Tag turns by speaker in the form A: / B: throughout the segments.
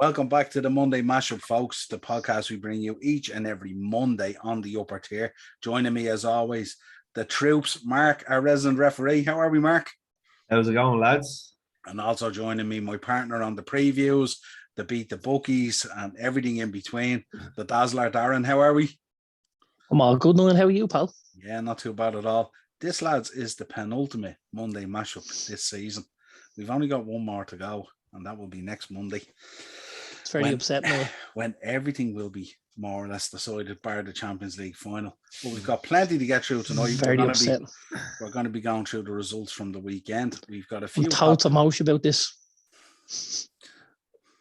A: Welcome back to the Monday Mashup, folks, the podcast we bring you each and every Monday on the upper tier. Joining me, as always, the troops, Mark, our resident referee. How are we, Mark?
B: How's it going, lads?
A: And also joining me, my partner on the previews, the Beat the Bookies, and everything in between, the Dazzler, Darren. How are we?
C: I'm all good, Niall. How are you, pal?
A: Yeah, not too bad at all. This, lads, is the penultimate Monday Mashup this season. We've only got one more to go, and that will be next Monday.
C: It's very upsetting.
A: When everything will be more or less decided bar the Champions League final. But we've got plenty to get through tonight.
C: Very upsetting.
A: We're going to be going through the results from the weekend. We've got a few.
C: I'm told to mouse about this.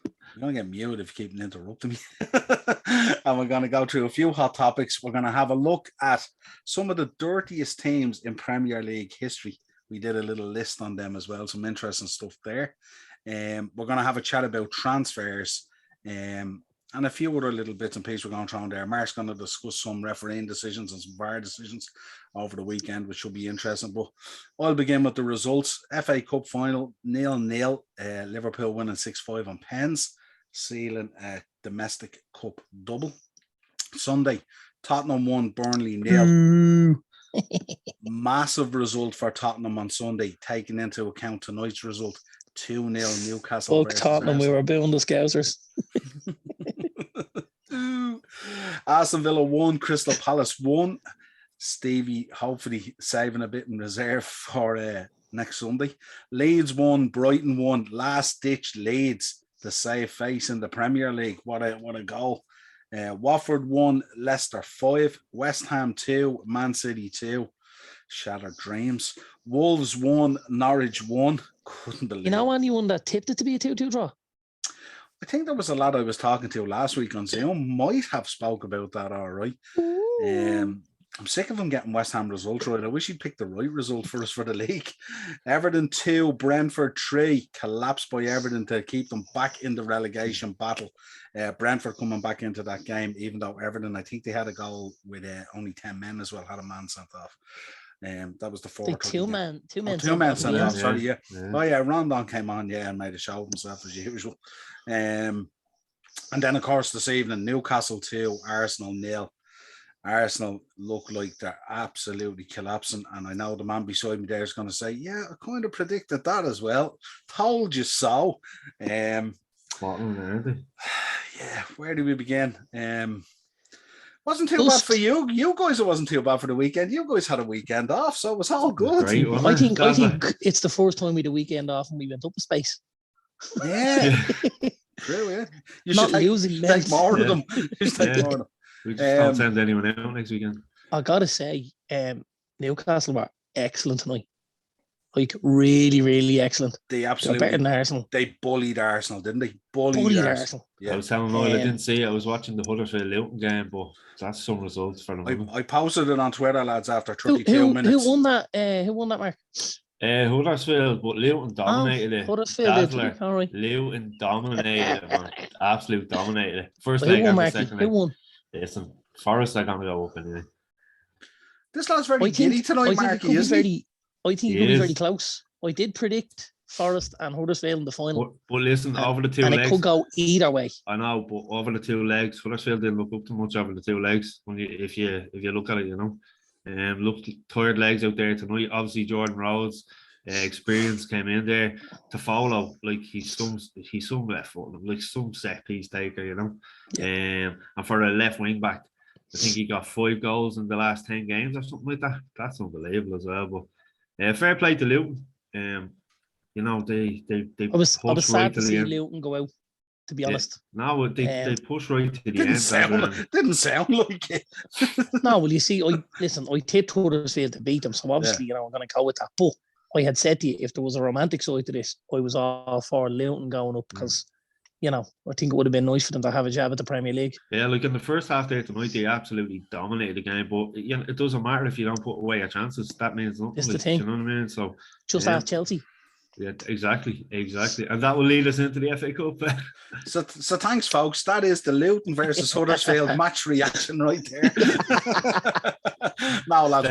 A: You're going to get muted if you keep interrupting me. And we're going to go through a few hot topics. We're going to have a look at some of the dirtiest teams in Premier League history. We did a little list on them as well. Some interesting stuff there. We're going to have a chat about transfers and a few other little bits and pieces we're going to throw in there. Mark's going to discuss some refereeing decisions and some VAR decisions over the weekend, which should be interesting. But I'll begin with the results. FA Cup final, 0-0. Liverpool winning 6-5 on pens, sealing a domestic cup double. Sunday, Tottenham 1, Burnley 0. Massive result for Tottenham on Sunday, taking into account tonight's result. 2-0 Newcastle.
C: Fuck Tottenham, we were booing the Scousers.
A: Aston Villa 1, Crystal Palace 1. Stevie hopefully saving a bit in reserve for next Sunday. Leeds 1, Brighton 1. Last ditch Leeds to save face in the Premier League. What a goal. Watford 1, Leicester 5. West Ham 2, Man City 2. Shattered dreams. Wolves 1, Norwich 1. Couldn't believe it.
C: You know anyone that tipped it to be a 2-2 draw?
A: I think there was a lad I was talking to last week on Zoom. Might have spoke about that, all right. I'm sick of him getting West Ham results right. I wish he'd picked the right result for us for the league. Everton 2, Brentford 3. Collapsed by Everton to keep them back in the relegation battle. Brentford coming back into that game, even though Everton, I think they had a goal with only 10 men as well, had a man sent off. That was the fourth.
C: Two men
A: sent off. Sorry, yeah. Oh yeah, Rondon came on, and made a show of himself as usual. And then of course this evening, Newcastle 2, Arsenal 0. Arsenal look like they're absolutely collapsing, and I know the man beside me there is going to say, "Yeah, I kind of predicted that as well. Told you so." Yeah, where do we begin? Wasn't too bad for you. You guys, it wasn't too bad for the weekend. You guys had a weekend off, so it was all good.
B: Great,
C: I think it's the first time we had a weekend off and we went up a space.
A: Yeah. True, yeah. You
C: Not
A: should
C: losing
A: take more of them. More of them.
B: We just don't send anyone out next weekend.
C: I gotta say, Newcastle were excellent tonight. Like really, really excellent.
A: They absolutely
C: better than Arsenal.
A: They bullied Arsenal, didn't they? Bullied Arsenal. Yeah.
B: I was telling Niall I didn't see it. I was watching the Huddersfield Luton game, but that's some results for them.
A: I posted it on Twitter, lads, after 32 minutes.
C: Who won that? Who won that, Mark?
B: Huddersfield, but Luton dominated it.
C: Huddersfield,
B: Luton dominated it, man. Absolute dominated it. First leg and the second leg.
C: Who won?
B: Listen, Forest are going to go up anyway.
A: This lad's very giddy tonight, Marky, isn't he?
C: I think it will be very close. I did predict Forest and Huddersfield in the final.
B: But listen, over the two legs.
C: And it could go either way.
B: I know, but over the two legs, Huddersfield didn't look up too much over the two legs. If you look at it, you know. Looked tired legs out there tonight. Obviously, Jordan Rhodes' experience came in there to follow. Like he's some left foot, like some set piece taker, you know. And for a left wing back, I think he got 5 goals in the last 10 games or something like that. That's unbelievable as well. But fair play to Luton. You know, they I
C: was sad to see Luton go out, to be honest.
B: No, they pushed right to the
A: end. Didn't sound like it.
C: No, well, you see, I tipped Huddersfield to beat them, so obviously, you know, I'm going to go with that. But I had said to you, if there was a romantic side to this, I was all for Luton going up because, you know, I think it would have been nice for them to have a jab at the Premier League.
B: Yeah, like in the first half there tonight, they absolutely dominated the game. But you know, it doesn't matter if you don't put away your chances. That means nothing.
C: That's the thing.
B: You know what I mean? So
C: just ask Chelsea.
B: Yeah, exactly. And that will lead us into the FA Cup.
A: So thanks, folks. That is the Luton versus Huddersfield match reaction right there. Now, lads,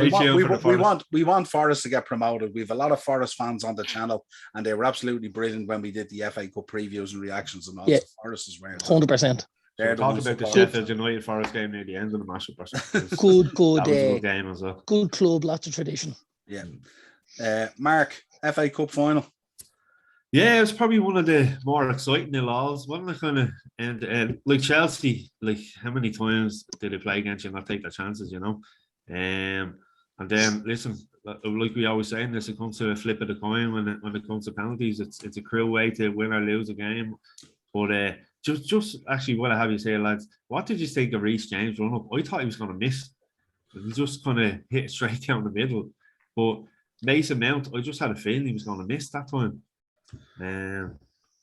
A: we want Forest to get promoted. We have a lot of Forest fans on the channel, and they were absolutely brilliant when we did the FA Cup previews and reactions and all.
C: Yeah.
A: Forest as well.
C: 100%.
B: They're talking about the Sheffield United Forest game near the end of the match.
C: Good.
B: That was a good game as well.
C: Good club, lots of tradition.
A: Yeah. Mark, FA Cup final.
B: Yeah, it was probably one of the more exciting nil-alls, wasn't it? Kind of, and like Chelsea, like how many times did they play against you and not take their chances, you know? And then listen, like we always say in this, it comes to a flip of the coin when it comes to penalties. It's a cruel way to win or lose a game. But just actually, what I have you say, lads, what did you think of Reece James run up? I thought he was going to miss. He just kind of hit straight down the middle. But Mason Mount, I just had a feeling he was going to miss that time.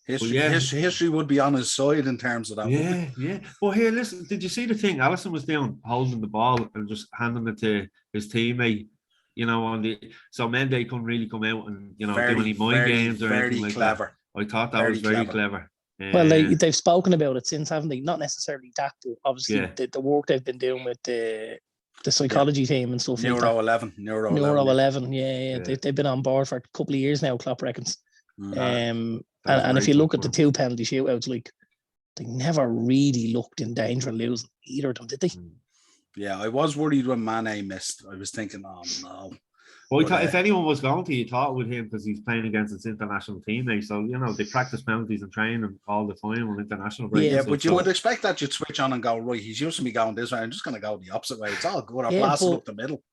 A: History would be on his side in terms of that.
B: Yeah. Well, here, listen, did you see the thing? Alisson was down holding the ball and just handing it to his teammate, you know, so Mendy couldn't really come out and, you know, do any mind games or anything like that. I thought that was very clever.
C: Well, they've spoken about it since, haven't they? Not necessarily that, but obviously the work they've been doing with the psychology team and stuff.
A: Neuro 11.
C: Yeah. They've been on board for a couple of years now, Klopp reckons. And if you look at the two penalty shootouts, like, they never really looked in danger of losing either of them, did they?
A: Yeah, I was worried when Mane missed. I was thinking, oh no.
B: Well, if anyone was going to, you thought with him because he's playing against his international teammate. So, you know, they practice penalties and training all the time on international break.
A: Yeah, but you would expect that you'd switch on and go, right, he's used to me going this way. I'm just going to go the opposite way. It's all good. I'll blast it up the middle.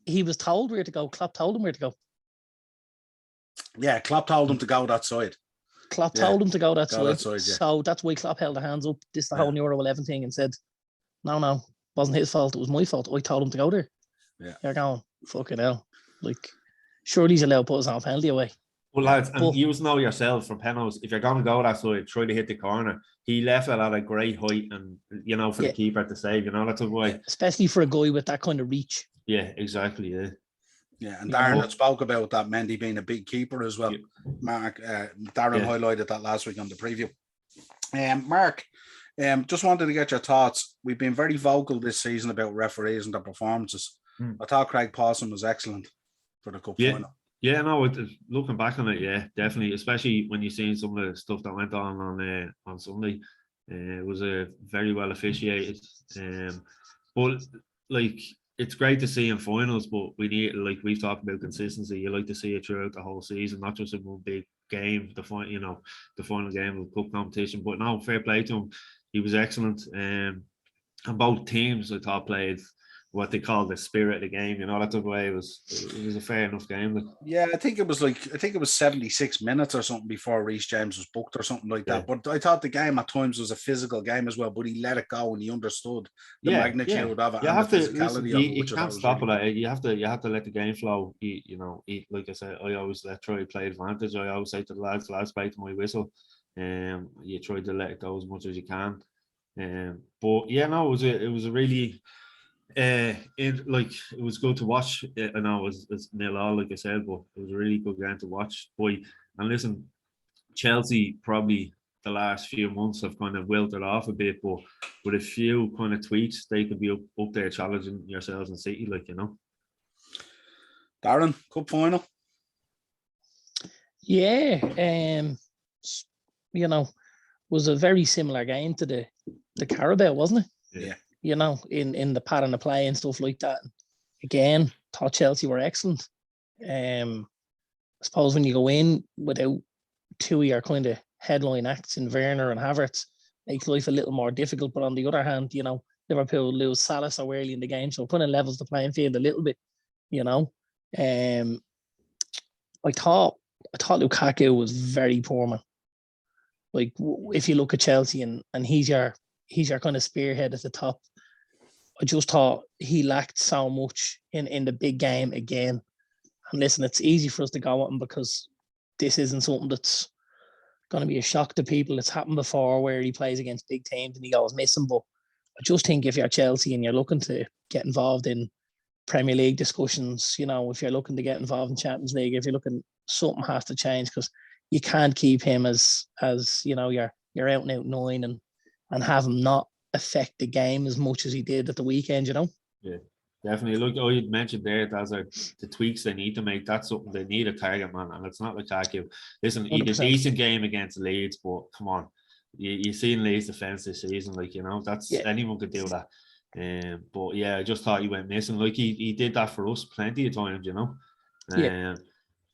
C: He was told where to go. Klopp told him where to go.
A: Yeah, Klopp told him to go that side.
C: Klopp told him to go that side.
A: Yeah.
C: So that's why Klopp held the hands up. This is the whole Euro 11 thing and said, no, wasn't his fault. It was my fault. I told him to go there.
A: Yeah.
C: You're going, fucking hell. Like, surely he's allowed to put his own penalty away.
B: Well, lads, and you know yourself from penalties, if you're going to go that side, try to hit the corner. He left it at a great height and, you know, for the keeper to save, you know, that's a way.
C: Especially for a guy with that kind of reach.
B: Yeah, exactly,
A: Yeah, and Darren had spoke about that Mendy being a big keeper as well. Mark, Darren highlighted that last week on the preview. Mark, just wanted to get your thoughts. We've been very vocal this season about referees and their performances. I thought Craig Pawson was excellent for the cup final.
B: Yeah, no, looking back on it, yeah, definitely, especially when you've seen some of the stuff that went on Sunday. It was a very well officiated. But like, it's great to see in finals, but we need, like we've talked about, consistency. You like to see it throughout the whole season, not just in one big game, the final game of cup competition. But no, fair play to him. He was excellent. And both teams, I thought, played what they call the spirit of the game. You know, that's the way it was a fair enough game.
A: Yeah, I think it was 76 minutes or something before Reece James was booked or something like that. But I thought the game at times was a physical game as well, but he let it go and he understood the magnitude of it.
B: You have to listen, you
A: can't
B: stop it. You have to let the game flow. Like I said, I always try to play advantage. I always say to the lads play to my whistle. You try to let it go as much as you can. But yeah, no, it was a really it was good to watch. I know it's 0-0, like I said, but it was a really good game to watch. And listen, Chelsea probably the last few months have kind of wilted off a bit, but with a few kind of tweaks, they could be up there challenging yourselves in City, like, you know.
A: Darren, cup final.
C: Yeah, you know, was a very similar game to the Carabao, wasn't it?
A: Yeah.
C: You know, in the pattern of play and stuff like that. Again, thought Chelsea were excellent. I suppose when you go in without two of your kind of headline acts in Werner and Havertz, makes life a little more difficult. But on the other hand, you know, Liverpool lose Salah so early in the game, so it kind of levels the playing field a little bit, you know. I thought Lukaku was very poor, man. Like, if you look at Chelsea and he's your kind of spearhead at the top, I just thought he lacked so much in the big game again. And listen, it's easy for us to go at him because this isn't something that's going to be a shock to people. It's happened before where he plays against big teams and he goes missing. But I just think if you're Chelsea and you're looking to get involved in Premier League discussions, you know, if you're looking to get involved in Champions League, if you're looking something has to change because you can't keep him as you know your out and out 9 and have him not affect the game as much as he did at the weekend. You know.
B: Yeah, definitely. Look, you'd mentioned there that the tweaks they need to make. That's something they need a target man, and it's not Lukaku. Listen, he did a
C: 100%.
B: decent game against Leeds, but come on, you seen Leeds' defense this season, like that's anyone could do that. But yeah, I just thought he went missing. Like he did that for us plenty of times,
C: Yeah.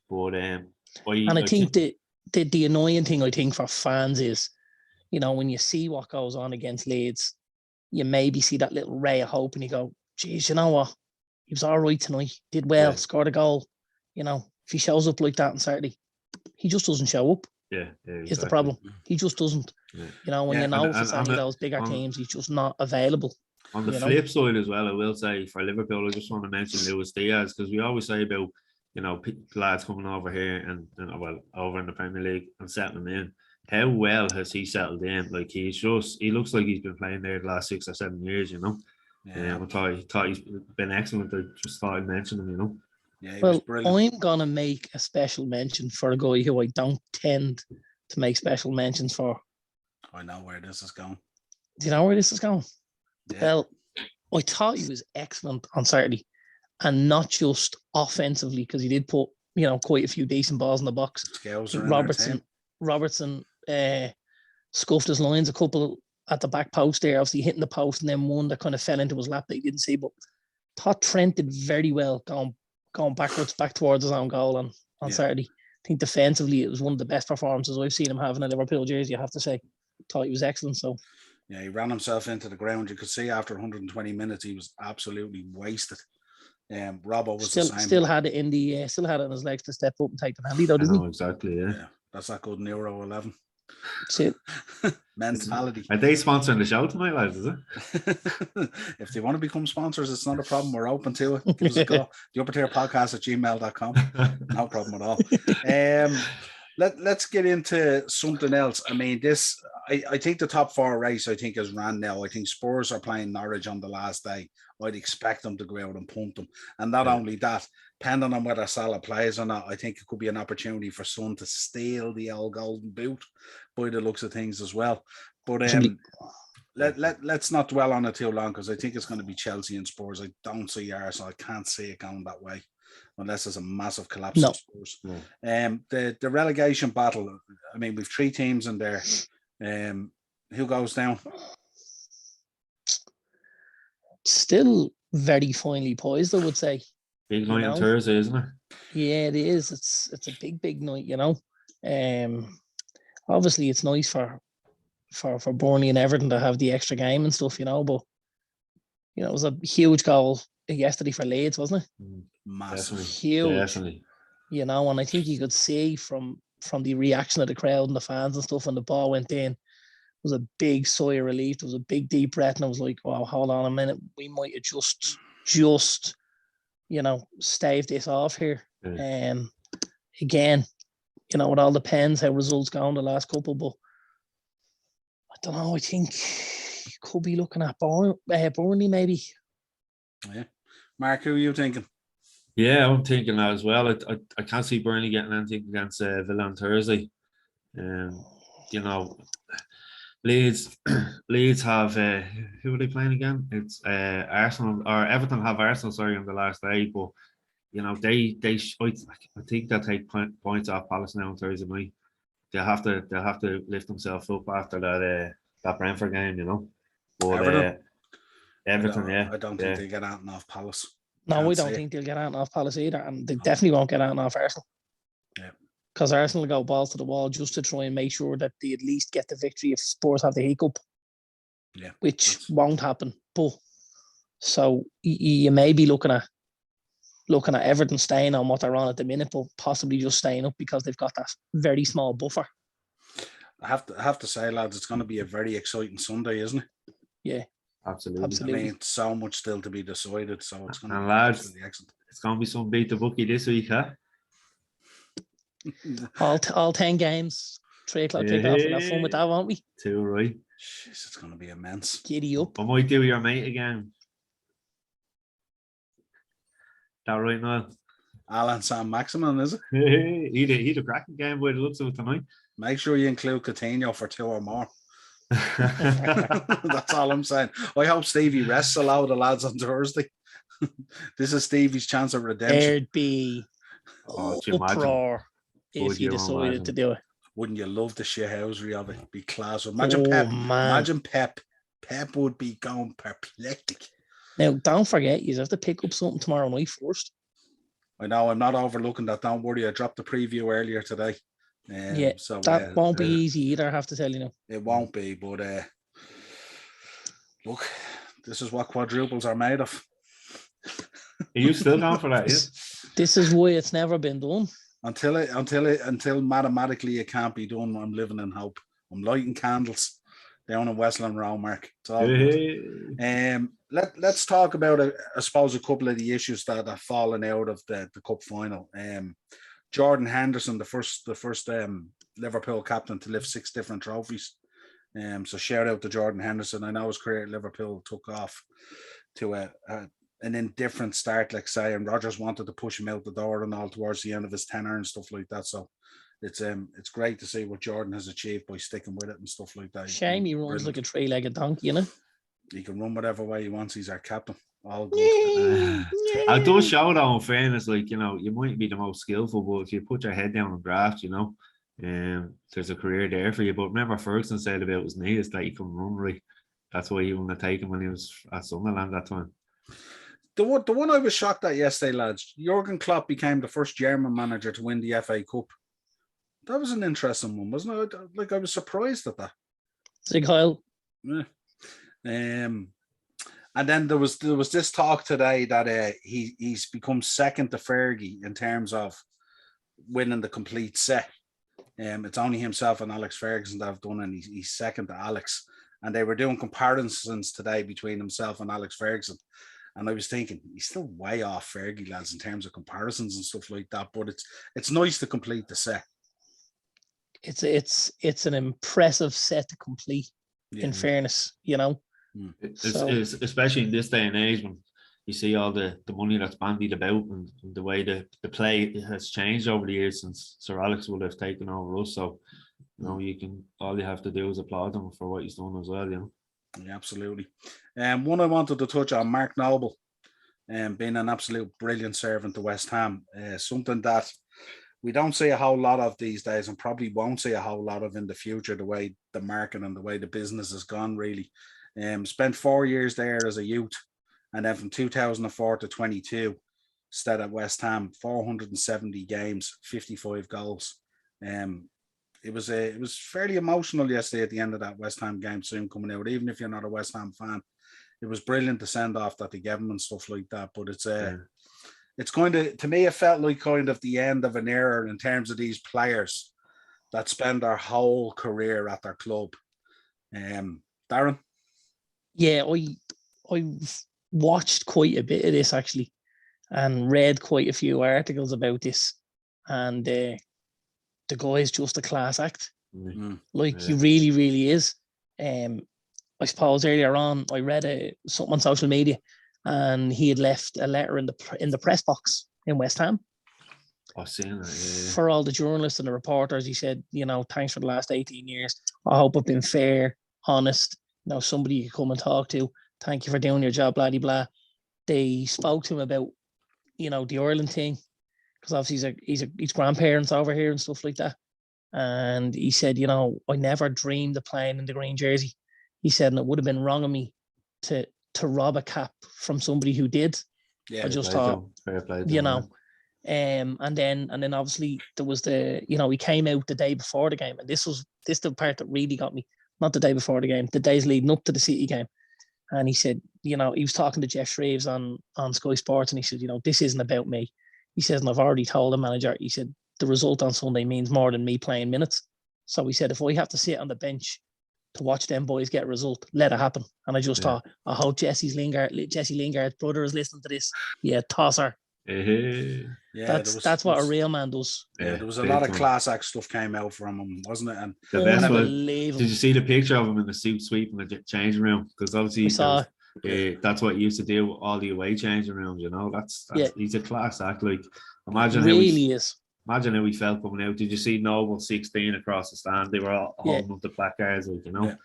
B: But
C: I think the annoying thing I think for fans is, when you see what goes on against Leeds, you maybe see that little ray of hope and you go, geez, you know what? He was all right tonight. Did well, scored a goal. If he shows up like that on Saturday, he just doesn't show up.
B: Yeah, exactly.
C: Is the problem. He just doesn't.
B: Yeah.
C: When if it's any of those bigger teams, he's just not available.
B: On the flip side as well, I will say for Liverpool, I just want to mention Luis Diaz, because we always say about, lads coming over here and over in the Premier League and settling in. How well has he settled in? Like he looks like he's been playing there the last 6 or 7 years, Yeah. I thought he's been excellent. I just thought I'd mention him,
A: Yeah, he was brilliant.
C: I'm gonna make a special mention for a guy who I don't tend to make special mentions for.
A: I know where this is going.
C: Do you know where this is going?
A: Yeah.
C: Well, I thought he was excellent on Saturday, and not just offensively, because he did put quite a few decent balls in the box. Robertson scuffed his lines a couple at the back post there, obviously hitting the post, and then one that kind of fell into his lap that he didn't see. But thought Trent did very well going backwards back towards his own goal on Saturday. I think defensively it was one of the best performances I've seen him have in a Liverpool jersey, I have to say. Thought he was excellent. So
A: yeah, he ran himself into the ground. You could see after 120 minutes he was absolutely wasted. Robbo was
C: still had it in his legs to step up and take the penalty, though, didn't he?
B: Exactly, yeah.
A: That's that good in Euro 11.
C: That's it.
A: Mentality.
B: Are they sponsoring the show tonight, lads? Is it?
A: If they want to become sponsors, it's not a problem. We're open to it. Give us a call. The Upper Tier Podcast at gmail.com. No problem at all. Let's get into something else. I mean, I think the top 4 race, I think, is ran now. I think Spurs are playing Norwich on the last day. I'd expect them to go out and pump them. And not only that, depending on whether Salah plays or not, I think it could be an opportunity for Son to steal the old golden boot by the looks of things as well. But let's not dwell on it too long, because I think it's going to be Chelsea and Spurs. I don't see Arsenal. I can't see it going that way unless there's a massive collapse of Spurs. No. The relegation battle, I mean, we've 3 teams in there. Who goes down?
C: Still very finely poised, I would say.
B: Big night on Thursday, isn't it?
C: Yeah, it is. It's a big night, Obviously it's nice for Burnley and Everton to have the extra game and stuff, but it was a huge goal yesterday for Leeds, wasn't it?
A: Massive.
C: Huge.
B: Definitely.
C: And I think you could see from the reaction of the crowd and the fans and stuff when the ball went in, it was a big sigh of relief. There was a big deep breath, and I was like, wow, hold on a minute. We might have just staved this off here. Again, it all depends how results go on the last couple, but I don't know. I think you could be looking at Burnley maybe.
A: Yeah. Mark, who are you thinking?
B: Yeah, I'm thinking that as well. I can't see Burnley getting anything against Villa on Thursday. Leeds have who are they playing again? It's Arsenal, or Everton have Arsenal, on the last day, but I think they'll take points off Palace now on Thursday night. They'll have to lift themselves up after that Brentford game, But Everton,
A: I don't think they get out off Palace.
C: No, we don't think they'll get out off Palace either, and they definitely won't get out off Arsenal.
A: Yeah.
C: Because Arsenal will go balls to the wall just to try and make sure that they at least get the victory if Spurs have the hiccup.
A: Yeah.
C: Which won't happen. But so you may be looking at Everton staying on what they're on at the minute, but possibly just staying up because they've got that very small buffer.
A: I have to say, lads, it's going to be a very exciting Sunday, isn't it?
C: Yeah.
B: Absolutely.
A: I mean, so much still to be decided, so it's going to be
B: absolutely
A: excellent.
B: It's going to be some beat the bookie this week, huh?
C: all 10 games, 3 o'clock kickoff. We'll have fun with that, won't we?
B: Too right.
A: Jeez, it's going to be immense.
C: Giddy up.
B: I might do your mate again. That right, Niall?
A: Alan Sam Maximin, is it?
B: He'd a cracking game by the looks of it tonight.
A: Make sure you include Coutinho for 2 or more. That's all I'm saying. I hope Stevie rests a lot of the lads on Thursday. This is Stevie's chance of redemption.
C: There'd be uproar if he decided to do it.
A: Wouldn't you love the shithousery of it? Be class. Imagine Pep. Man. Imagine Pep. Pep would be going perplexed.
C: Now, don't forget, you have to pick up something tomorrow night first.
A: I know, I'm not overlooking that. Don't worry, I dropped the preview earlier today.
C: So that won't be easy either, I have to tell you now.
A: It won't be, but look, this is what quadruples are made of.
B: Are you still going for that? Yeah?
C: This is why it's never been done.
A: Until mathematically it can't be done, I'm living in hope. I'm lighting candles down in Westland Road, Mark. It's all good. Let's talk about, I suppose, a couple of the issues that have fallen out of the cup final. Jordan Henderson, the first Liverpool captain to lift 6 different trophies. So shout out to Jordan Henderson. I know his career at Liverpool took off to an indifferent start, like say, and Rodgers wanted to push him out the door and all towards the end of his tenure and stuff like that. So it's great to see what Jordan has achieved by sticking with it and stuff like that.
C: Shame he runs like a 3-legged donkey, you know.
A: He can run whatever way he wants. He's our captain. All good.
B: I do show though, in fairness, like, you know, you might be the most skillful, but if you put your head down and graft, you know, there's a career there for you. But remember, Ferguson said about his knee is that he can run right. That's why he wouldn't have taken when he was at Sunderland that time.
A: The one I was shocked at yesterday, lads, Jurgen Klopp became the first German manager to win the FA Cup. That was an interesting one, wasn't it? Like, I was surprised at that.
C: Sig Heil.
A: Yeah. And then there was this talk today that he's become second to Fergie in terms of winning the complete set. It's only himself and Alex Ferguson that have done, and he's second to Alex. And they were doing comparisons today between himself and Alex Ferguson. And I was thinking, he's still way off Fergie, lads, in terms of comparisons and stuff like that. But it's nice to complete the set.
C: It's an impressive set to complete. Yeah. In fairness, you know.
B: It's especially in this day and age when you see all the money that's bandied about and the way the play has changed over the years since Sir Alex would have taken over us. So, you know, all you have to do is applaud him for what he's done as well, you know.
A: Yeah, absolutely. One I wanted to touch on, Mark Noble, being an absolute brilliant servant to West Ham. Something that we don't see a whole lot of these days and probably won't see a whole lot of in the future, the way the market and the way the business has gone, really. Spent 4 years there as a youth, and then from 2004 to 22, stayed at West Ham, 470 games, 55 goals. It was fairly emotional yesterday at the end of that West Ham game, soon coming out, even if you're not a West Ham fan. It was brilliant to send off that they gave him and stuff like that, but it's kind of, to me, it felt like kind of the end of an era in terms of these players that spend their whole career at their club. Darren?
C: Yeah, I watched quite a bit of this actually and read quite a few articles about this, and the guy's just a class act. He really, really is. I suppose earlier on I read something on social media, and he had left a letter in the press box in West Ham.
B: I've seen that, yeah.
C: For all the journalists and the reporters. He said, you know, thanks for the last 18 years. I hope I've been fair, honest. You know, somebody you come and talk to. Thank you for doing your job, blah, blah. They spoke to him about, you know, the Ireland thing, because obviously he's grandparents over here and stuff like that. And he said, you know, I never dreamed of playing in the green jersey. He said, and it would have been wrong of me to rob a cap from somebody who did. Yeah, I just thought, fair play, you know. And then obviously there was he came out the day before the game, and this is the part that really got me. Not the day before the game, the days leading up to the City game. And he said, you know, he was talking to Jeff Shreves on Sky Sports, and he said, you know, this isn't about me. He says, and I've already told the manager, he said, the result on Sunday means more than me playing minutes. So he said, if I have to sit on the bench to watch them boys get a result, let it happen. And I just thought, I hope Jesse Lingard's brother is listening to this. Yeah, tosser. Yeah, that's what a real man does.
A: Yeah, there was a lot of class act stuff came out from him, wasn't it? And
B: the best was, did you see the picture of him in the suit sweeping the changing room? Because obviously That's what he used to do with all the away changing rooms, you know. That's he's a class act. Like imagine imagine how we felt coming out. Did you see Noble 16 across the stand? They were all holding up the placards, like, you know.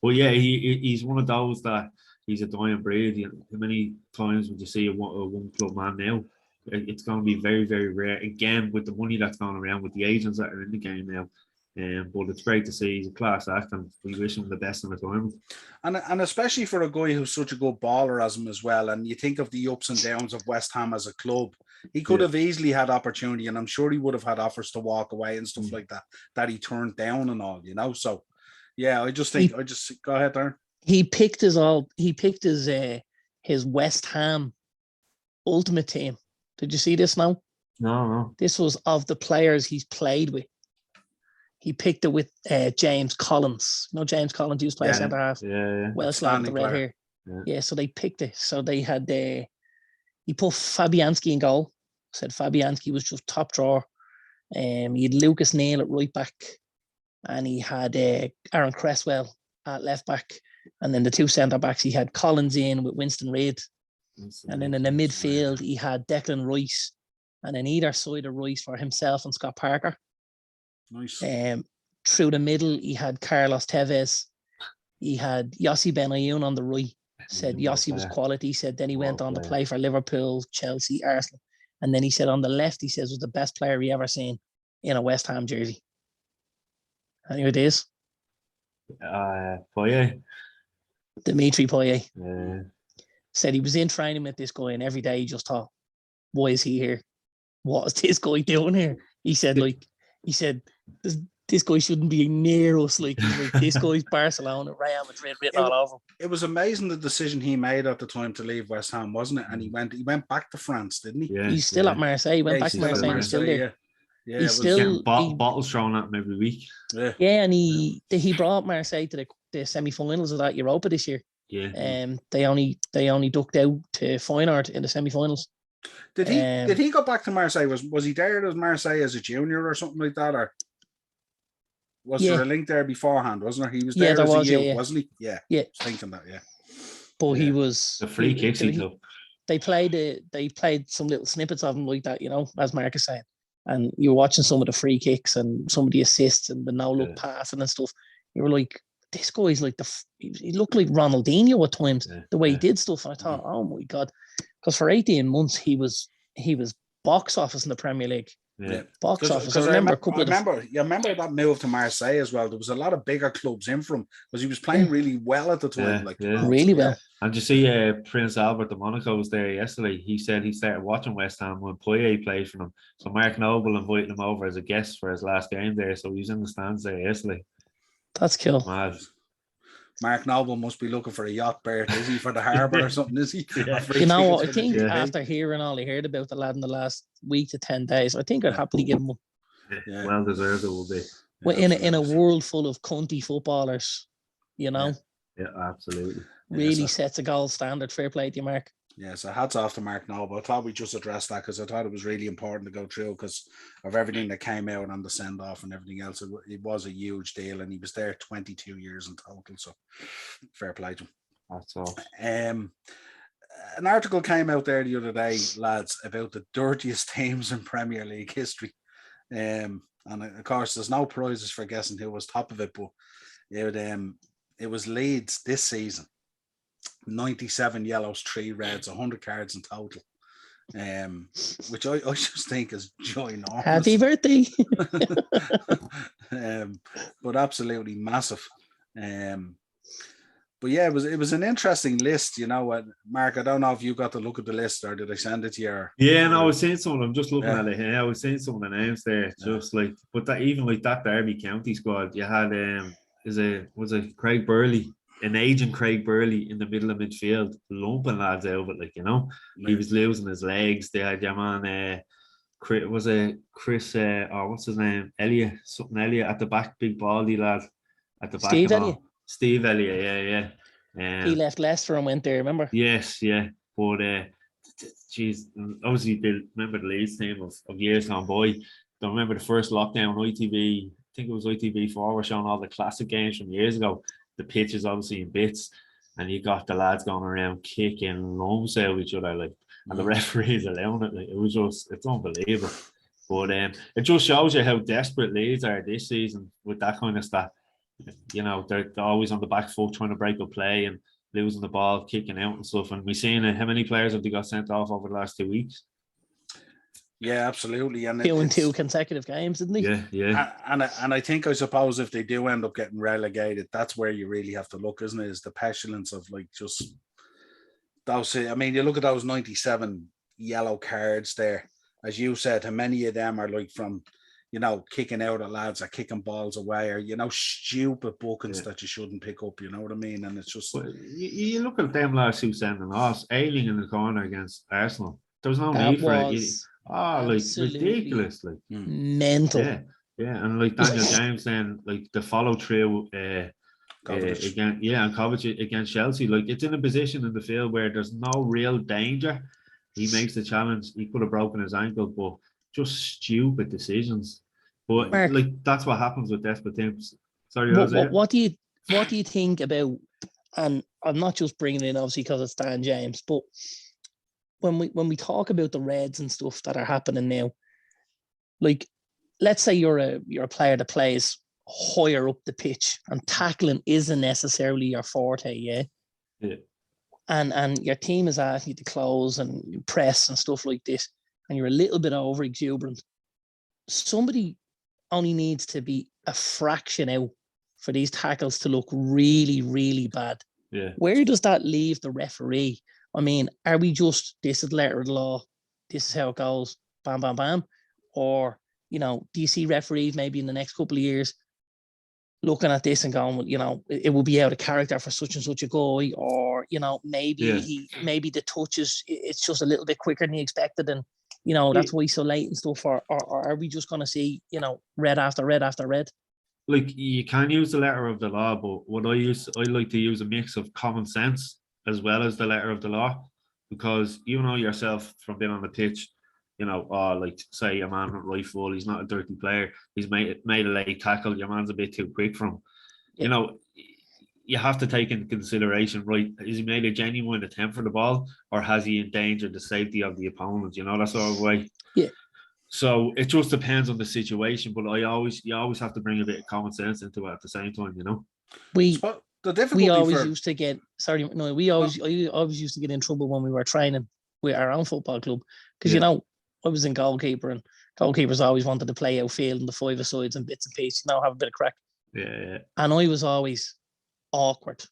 B: But yeah, he's one of those that he's a dying breed. How many times would you see a one club man now? It's going to be very, very rare. Again, with the money that's going around, with the agents that are in the game now. But it's great to see he's a class act, and we wish him the best in the tournament.
A: And especially for a guy who's such a good baller as him as well. And you think of the ups and downs of West Ham as a club. He could have easily had opportunity, and I'm sure he would have had offers to walk away and stuff like that he turned down and all, you know. So yeah, I just think go ahead, Darren.
C: He picked his West Ham ultimate team. Did you see this now?
B: No.
C: This was of the players he's played with. He picked it with James Collins. You know, James Collins used to play centre half. Welsh lad with the red hair. Yeah, so they picked it. So they had he put Fabianski in goal. Said Fabianski was just top drawer. He had Lucas Neal at right back, and he had Aaron Cresswell at left back. And then the two centre backs, he had Collins in with Winston Reid. And then in the midfield, he had Declan Rice. And then either side of Rice for himself and Scott Parker.
A: Nice.
C: Through the middle, he had Carlos Tevez. He had Yossi Benayoun on the right. Said Yossi was quality. Said then he went on to play for Liverpool, Chelsea, Arsenal. And then he said on the left, he says was the best player he ever seen in a West Ham jersey. Any ideas?
B: Poyet.
C: Dimitri Poyet. Said he was in training with this guy, and every day he just thought, why is he here? What is this guy doing here? He said, this guy shouldn't be near us. Like this guy's Barcelona, Real Madrid written all over him.
A: It was amazing the decision he made at the time to leave West Ham, wasn't it? And he went back to France, didn't he?
C: Yeah, he's still at Marseille. He went back to Marseille and he's still there.
A: Yeah,
C: he's still
B: bottles thrown at him every week.
C: Yeah, and he brought Marseille to the semi-finals of that Europa this year.
B: Yeah.
C: They only ducked out to Feyenoord in the semi-finals.
A: Did he go back to Marseille? Was he there as Marseille as a junior or something like that, or was there a link there beforehand? Wasn't there? He was there as a youth, wasn't he? Yeah. I was thinking that. Yeah.
C: But he was
B: the free kicks he took.
C: They played some little snippets of him like that, you know, as Mark is saying. And you were watching some of the free kicks and some of the assists and the no-look passing and stuff. You were like, this guy's like he looked like Ronaldinho at times, the way he did stuff. And I thought, oh my God. Because for 18 months, he was box office in the Premier League.
A: Yeah.
C: Box office. I remember
A: that move to Marseille as well. There was a lot of bigger clubs in from because he was playing really well at the time.
C: Really well.
B: And you see Prince Albert of Monaco was there yesterday. He said he started watching West Ham when Poyet played for them. So Mark Noble invited him over as a guest for his last game there. So he was in the stands there yesterday.
C: That's cool.
B: Mad.
A: Mark Noble must be looking for a yacht, Bert, is he, for the harbour or something, is he?
C: You know, I think after hearing all I heard about the lad in the last week to 10 days, I think I'd happily give him one.
B: Well deserved it will be.
C: Well, in a world full of cunty footballers, you know?
B: Yeah, absolutely.
C: Really sets a gold standard. Fair play to you, Mark.
A: Yeah, so hats off to Mark Noble. I thought we just addressed that because I thought it was really important to go through because of everything that came out on the send-off and everything else. It was a huge deal, and he was there 22 years in total, so fair play to him.
B: That's all.
A: An article came out there the other day, lads, about the dirtiest teams in Premier League history. And of course, there's no prizes for guessing who was top of it, but it was Leeds this season. 97 yellows, 3 reds, 100 cards in total, which I just think is ginormous.
C: Happy birthday!
A: But absolutely massive. But yeah, it was an interesting list, you know. Mark, I don't know if you got to look at the list or did I send it to you?
B: Yeah, no, I was seeing some. I'm just looking at it here. I was seeing some of the names there, just like, but that even like that Derby County squad, you had was it Craig Burley, an aging Craig Burley in the middle of midfield, lumping lads out, but like, you know, he was losing his legs. They had your man, Chris, or what's his name, Elliott at the back, big baldy lad at the back. Steve Elliott, yeah.
C: He left Leicester and went there, remember?
B: Yes, yeah. But geez, obviously they remember the Leeds team of years gone by. Don't remember the first lockdown, ITV, I think it was ITV4, were showing all the classic games from years ago. The pitch is obviously in bits. and you got the lads going around kicking lumps out of each other, like, and the referees allowing it. Like, it's unbelievable. But it just shows you how desperate Leeds are this season with that kind of stuff. You know, they're always on the back foot trying to break up play and losing the ball, kicking out and stuff. And we've seen how many players have they got sent off over the last 2 weeks?
A: Yeah, absolutely. And
C: Two and two consecutive games, didn't he?
B: Yeah.
A: And I think, I suppose, if they do end up getting relegated, that's where you really have to look, isn't it? Is the pestilence of, like, just those. I mean, you look at those 97 yellow cards there. As you said, how many of them are like from, you know, kicking out at lads or kicking balls away, or, you know, stupid bookings that you shouldn't pick up, you know what I mean? And it's just...
B: But you look at them lads who sending us, Ailing in the corner against Arsenal. There was no need for it. Like, ridiculous. Like,
C: mental.
B: Yeah. And like Daniel James then, like, the follow through again, and Kovacic against Chelsea. Like, it's in a position in the field where there's no real danger. He makes the challenge. He could have broken his ankle, but just stupid decisions. But
C: Mark,
B: like, that's what happens with desperate teams. Sorry,
C: what do you think about? And I'm not just bringing it in obviously because it's Dan James, but when we talk about the Reds and stuff that are happening now, like, let's say you're a player that plays higher up the pitch and tackling isn't necessarily your forte, yeah. And your team is asking you to close and press and stuff like this, and you're a little bit over exuberant. Somebody only needs to be a fraction out for these tackles to look really, really bad.
B: Yeah.
C: Where does that leave the referee? I mean, are we just, this is the letter of the law, this is how it goes, bam, bam, bam? Or, you know, do you see referees maybe in the next couple of years looking at this and going, well, you know, it will be out of character for such and such a guy, or, you know, maybe maybe the touch is, it's just a little bit quicker than he expected, and, you know, that's why he's so late and stuff, or are we just going to see, you know, red after red after red?
B: Like, you can use the letter of the law, but what I like to use a mix of common sense as well as the letter of the law, because you know yourself from being on the pitch, you know, like, say a man with right full, he's not a dirty player, he's made a late tackle, your man's a bit too quick for him. You know, you have to take into consideration, right, has he made a genuine attempt for the ball, or has he endangered the safety of the opponent, you know, that sort of way. So it just depends on the situation, but you always have to bring a bit of common sense into it at the same time, you know.
C: We always used to get in trouble when we were training with our own football club, because you know, I was in goalkeeper, and goalkeepers always wanted to play outfield and the five-a-sides and bits and pieces, you know, have a bit of crack.
B: Yeah.
C: And I was always awkward,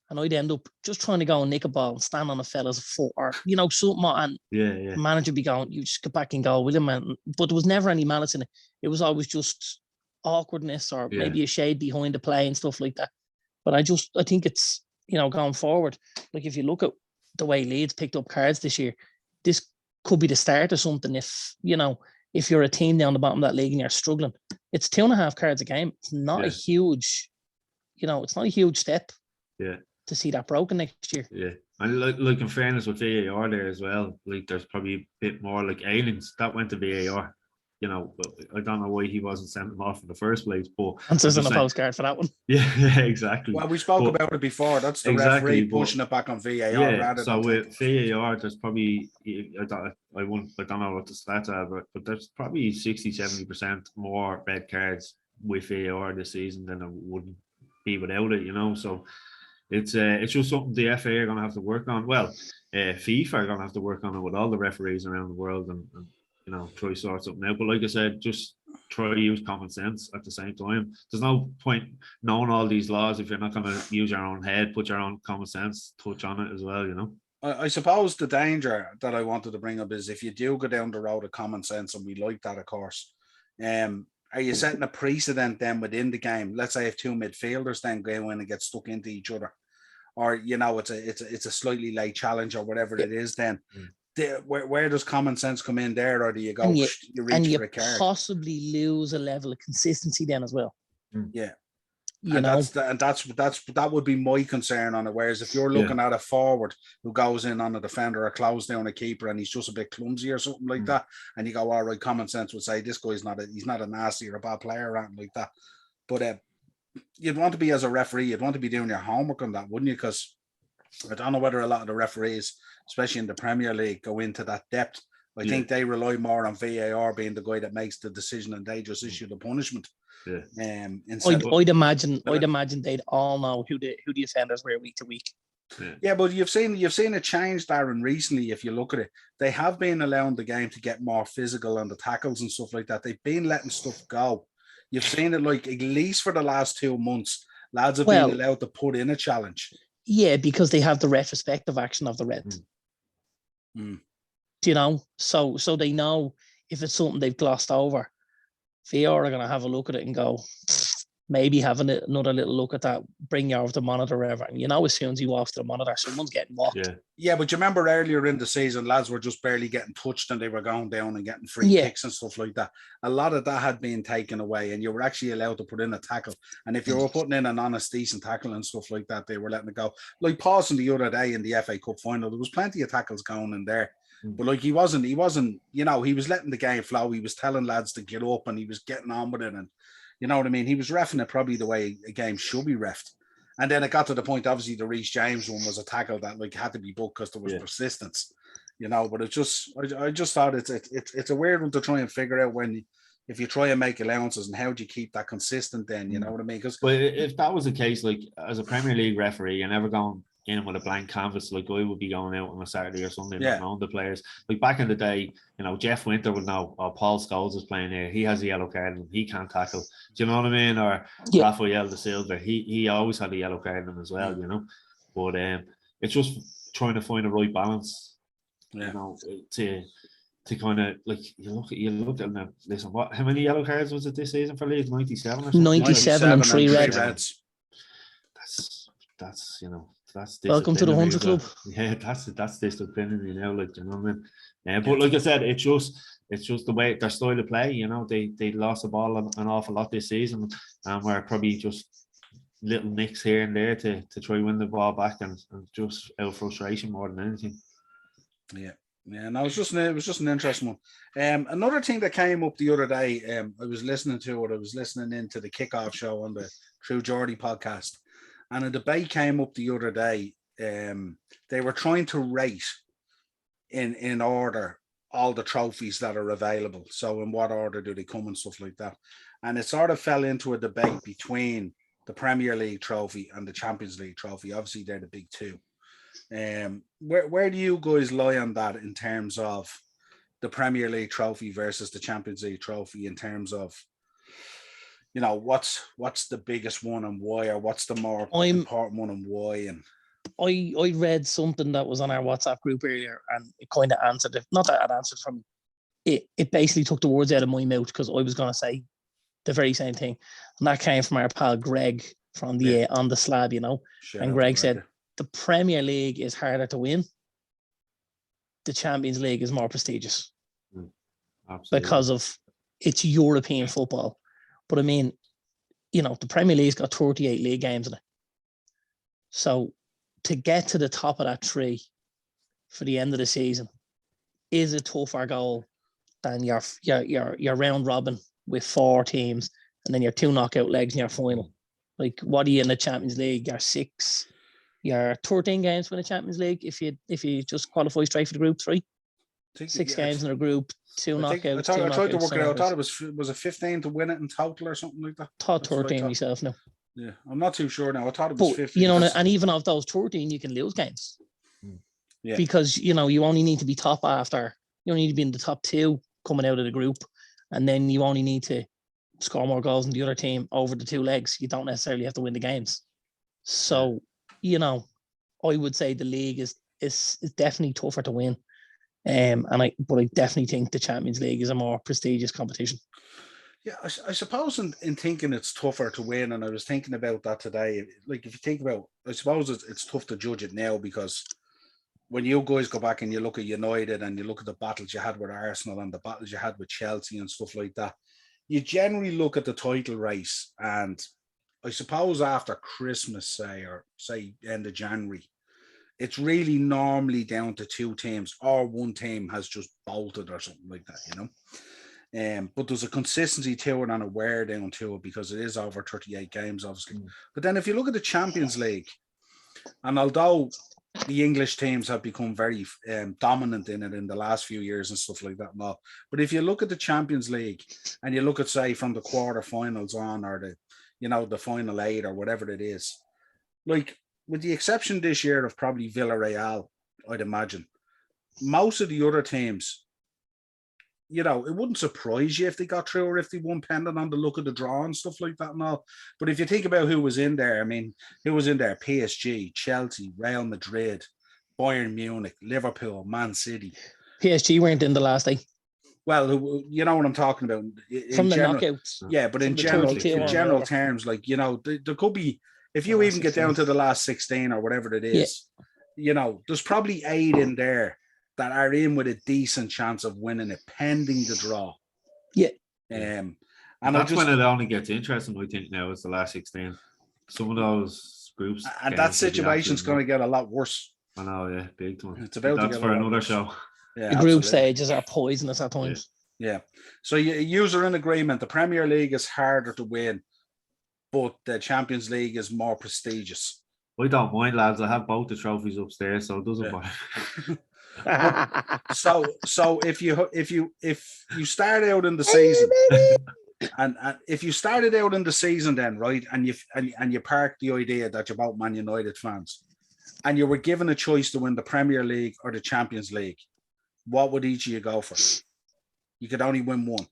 C: and I'd end up just trying to go and nick a ball and stand on a fella's foot, or, you know, something, and the manager would be going, you just get back and go with him, man. But there was never any malice in it. It was always just awkwardness, or maybe a shade behind the play and stuff like that. But I think it's, you know, going forward, like, if you look at the way Leeds picked up cards this year, this could be the start of something. If, you know, if you're a team down the bottom of that league and you're struggling, it's 2.5 cards a game. It's not a huge, you know, it's not a huge step to see that broken next year.
B: Yeah. And like in fairness with VAR there as well, like, there's probably a bit more, like, Ailings, that went to VAR. You know, but I don't know why he wasn't sent them off in the first place. But
C: answers on a postcard for that one.
B: Yeah, exactly.
A: Well, we spoke about it before. That's the referee pushing it back on VAR.
B: Yeah, so with VAR, there's probably, I don't know what the stats are, but there's probably 60-70% more red cards with VAR this season than it would be without it. You know, so it's just something the FA are going to have to work on. Well, FIFA are going to have to work on it with all the referees around the world, and you know, try to sort something out. But like I said, just try to use common sense at the same time. There's no point knowing all these laws if you're not going to use your own head, put your own common sense touch on it as well, you know.
A: I suppose the danger that I wanted to bring up is, if you do go down the road of common sense, and we like that, of course, are you setting a precedent then within the game? Let's say if two midfielders then go in and get stuck into each other, or, you know, it's a slightly late challenge or whatever it is, then where does common sense come in there, or do you go
C: and you
A: reach for a card?
C: Possibly lose a level of consistency then as well?
A: Yeah,
C: that
A: would be my concern on it. Whereas if you're looking at a forward who goes in on a defender or close down a keeper and he's just a bit clumsy or something like that, and you go, all right, common sense would say this guy's he's not a nasty or a bad player or anything like that. But you'd want to be, as a referee, you'd want to be doing your homework on that, wouldn't you? Because I don't know whether a lot of the referees, especially in the Premier League, go into that depth. I think they rely more on VAR being the guy that makes the decision, and they just issue the punishment.
B: Yeah.
C: I'd imagine they'd all know who the offenders were week to week.
A: Yeah, but you've seen it change, Darren, recently. If you look at it, they have been allowing the game to get more physical on the tackles and stuff like that. They've been letting stuff go. You've seen it like at least for the last 2 months, lads have been allowed to put in a challenge. Yeah,
C: because they have the retrospective action of the red. You know, so they know if it's something they've glossed over, VR are going to have a look at it and go, maybe having another little look at that, bring you over the monitor or whatever. And you know, as soon as you go off to the monitor, someone's getting walked.
A: Yeah, but you remember earlier in the season, lads were just barely getting touched and they were going down and getting free kicks and stuff like that. A lot of that had been taken away and you were actually allowed to put in a tackle. And if you were putting in an honest, decent tackle and stuff like that, they were letting it go. Like pausing the other day in the FA Cup final, there was plenty of tackles going in there. But like he wasn't, you know, he was letting the game flow. He was telling lads to get up and he was getting on with it. And you know what I mean? He was reffing it probably the way a game should be reffed. And then it got to the point, obviously, the Reece James one was a tackle that like had to be booked because there was persistence, you know. But it's just, I just thought it's a weird one to try and figure out if you try and make allowances and how do you keep that consistent then, you know what I mean? Because
B: if that was the case, like as a Premier League referee, you're never going in with a blank canvas. Like I would be going out on a Saturday or Sunday not knowing the players. Like back in the day, you know, Jeff Winter would know, Paul Scholes is playing here, he has a yellow card and he can't tackle. Do you know what I mean? Or Rafael de Silva, he always had a yellow card in him as well, you know. But it's just trying to find the right balance, you know, to kind of like you look at them. Listen, how many yellow cards was it this season for Leeds? 97 or something?
C: 97 and 3 reds.
B: That's you know. That's
C: welcome to the 100 Club.
B: Yeah, that's discipline, you know, like you know what I mean. But like I said, it's just the way their style of play. You know, they lost the ball an awful lot this season, and we're probably just little nicks here and there to try win the ball back and just out frustration more than anything.
A: Yeah, and it was just an interesting one. Another thing that came up the other day, I was listening into the kickoff show on the True Geordie podcast. And a debate came up the other day. They were trying to rate in order all the trophies that are available. So in what order do they come and stuff like that? And it sort of fell into a debate between the Premier League trophy and the Champions League trophy. Obviously, they're the big two. Where do you guys lie on that in terms of the Premier League trophy versus the Champions League trophy in terms of, you know, what's the biggest one and why, or what's the more important one and why? And
C: I read something that was on our WhatsApp group earlier, and it kind of answered it. Not that it answered from it. It basically took the words out of my mouth because I was going to say the very same thing, and that came from our pal Greg from the on the slab, you know. And Greg said the Premier League is harder to win. The Champions League is more prestigious because of it's European football. But I mean, you know, the Premier League's got 38 league games in it. So to get to the top of that tree for the end of the season is a tougher goal than your round robin with 4 teams and then your 2 knockout legs in your final. Like, what are you in the Champions League? Your 13 games for the Champions League if you just qualify straight for the group 3. 6 games in a group, 2 knockouts.
A: I tried to work it out. I thought it was 15 to win it in total or something like that.
C: Thought 13 myself now.
A: Yeah, I'm not too sure now. I thought it was 15.
C: You know, and even of those 13, you can lose games. Yeah. Because, you know, you only need to be top after. You only need to be in the top 2 coming out of the group. And then you only need to score more goals than the other team over the 2 legs. You don't necessarily have to win the games. So, you know, I would say the league is definitely tougher to win. But I definitely think the Champions League is a more prestigious competition.
A: Yeah, I suppose in thinking it's tougher to win, and I was thinking about that today. Like, if you think about, I suppose it's tough to judge it now because when you guys go back and you look at United and you look at the battles you had with Arsenal and the battles you had with Chelsea and stuff like that, you generally look at the title race, and I suppose after Christmas, say end of January, it's really normally down to 2 teams or 1 team has just bolted or something like that, you know. But there's a consistency to it and a wear down to it because it is over 38 games, obviously. But then if you look at the Champions League, and although the English teams have become very dominant in it in the last few years and stuff like that and all. But if you look at the Champions League and you look at, say, from the quarterfinals on, or the final 8 or whatever it is, like, with the exception this year of probably Villarreal, I'd imagine, most of the other teams, it wouldn't surprise you if they got through or if they won, pending on the look of the draw and stuff like that and all. But if you think about who was in there, I mean, who was in there? PSG, Chelsea, Real Madrid, Bayern Munich, Liverpool, Man City.
C: PSG weren't in the last day.
A: Well, you know what I'm talking about.
C: From the knockouts.
A: Yeah, but in general terms, like, there could be, if you even get down to the last 16 or whatever it is, there's probably 8 in there that are in with a decent chance of winning it, pending the draw.
C: Yeah.
B: And that's when it only gets interesting, I think, now, is the last 16. Some of those groups.
A: And that situation's going to get a lot worse.
B: I know, yeah, big time.
A: It's about
B: that's for another show.
C: Yeah, the group stages are poisonous at times.
A: Yeah. So you are in agreement. The Premier League is harder to win, but the Champions League is more prestigious.
B: I don't mind, lads. I have both the trophies upstairs, so it doesn't matter.
A: So if you start out in the season, and if you started out in the season, then right, and you parked the idea that you're both Man United fans, and you were given a choice to win the Premier League or the Champions League, what would each of you go for? You could only win one.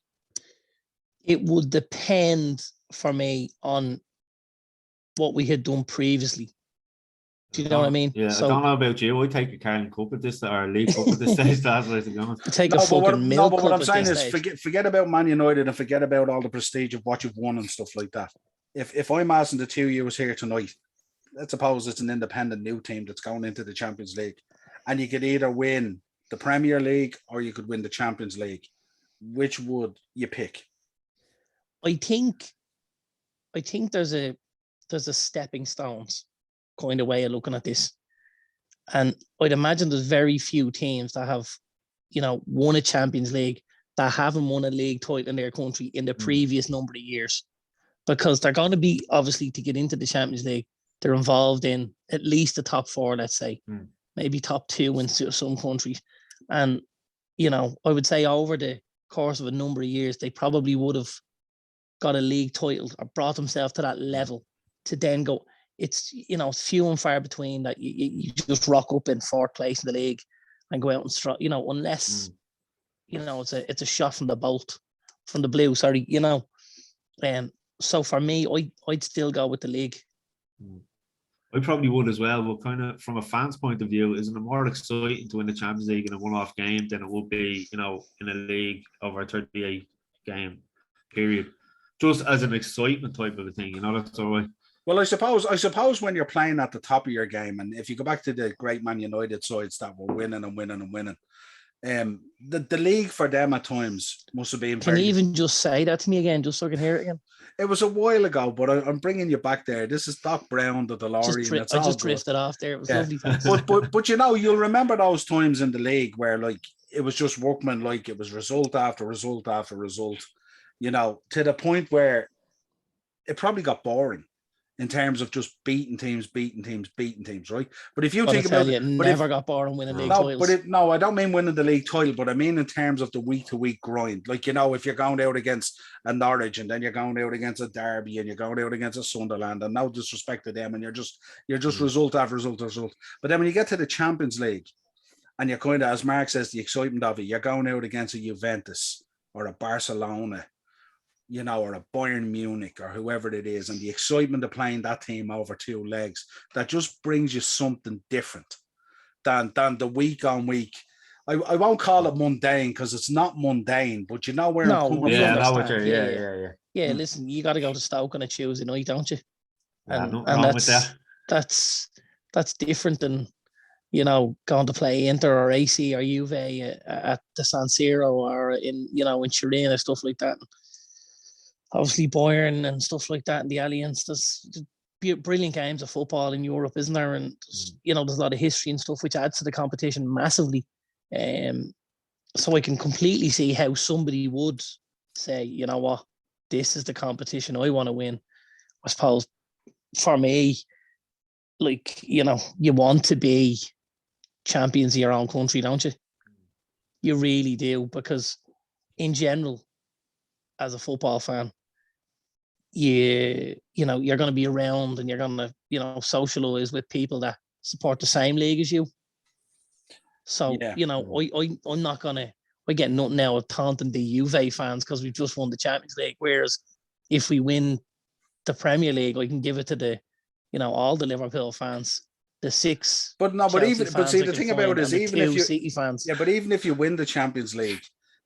C: It would depend for me on what we had done previously. Do you know what I mean?
B: Yeah, so, I don't know about you. I take a Carling Cup at this, or a League Cup at this stage. That's what I'm going to
C: take a fucking milk cup.
A: What I'm saying is, forget about Man United and forget about all the prestige of what you've won and stuff like that. If I'm asking the two of you was here tonight, let's suppose it's an independent new team that's going into the Champions League, and you could either win the Premier League or you could win the Champions League. Which would you pick?
C: I think there's a stepping stones kind of way of looking at this, and I'd imagine there's very few teams that have, won a Champions League that haven't won a league title in their country in the previous number of years, because they're going to be, obviously, to get into the Champions League, they're involved in at least the top 4, let's say, maybe top 2 in some countries, and I would say over the course of a number of years, they probably would have got a league title or brought themselves to that level to then go. It's few and far between that you just rock up in 4th place in the league and go out and unless it's a shot from the blue. Sorry, so for me, I'd still go with the league.
B: I probably would as well, but kind of from a fan's point of view, isn't it more exciting to win the Champions League in a one-off game than it would be, in a league over a 38 game period? Just as an excitement type of a thing, that's all right.
A: Well, I suppose when you're playing at the top of your game, and if you go back to the great Man United sides that were winning and winning and winning, the league for them at times must have been.
C: Can you even just say that to me again, just so I can hear it again?
A: It was a while ago, but I'm bringing you back there. This is Doc Brown, the DeLorean.
C: I just drifted off there. It was lovely.
A: But you'll remember those times in the league where, like, it was just workman, like it was result after result after result, to the point where it probably got boring in terms of just beating teams, right? But if you think about it,
C: never got boring winning league titles.
A: I don't mean winning the league title, but I mean in terms of the week-to-week grind. Like, if you're going out against a Norwich and then you're going out against a Derby and you're going out against a Sunderland, and no disrespect to them, and you're just result after result after result. But then when you get to the Champions League, and you're kind of, as Mark says, the excitement of it, you're going out against a Juventus or a Barcelona, or a Bayern Munich or whoever it is, and the excitement of playing that team over 2 legs, that just brings you something different than the week on week. I won't call it mundane, because it's not mundane, but where I'm coming from.
C: Yeah, listen, you got to go to Stoke on a Tuesday night, don't you?
B: And
C: that's different than going to play Inter or AC or Juve at the San Siro or in Turin and stuff like that. Obviously Bayern and stuff like that in the Allianz. There's brilliant games of football in Europe, isn't there? And there's a lot of history and stuff which adds to the competition massively. So I can completely see how somebody would say, you know what, this is the competition I want to win. I suppose for me, like, you know, you want to be champions of your own country, don't you? You really do, because in general, as a football fan, you know, you're going to be around and you're going to, you know, socialize with people that support the same league as you. So, you know, I'm not going to, I get nothing now of taunting the Juve fans because we've just won the Champions League. Whereas if we win the Premier League, I can give it to the, you know, all the Liverpool fans, the 6.
A: But no, but
C: Chelsea
A: even, but
C: fans
A: see,
C: I
A: the
C: can
A: thing
C: find,
A: about it is,
C: and the
A: even
C: 2
A: if you,
C: City fans.
A: yeah, but even if you win the Champions League,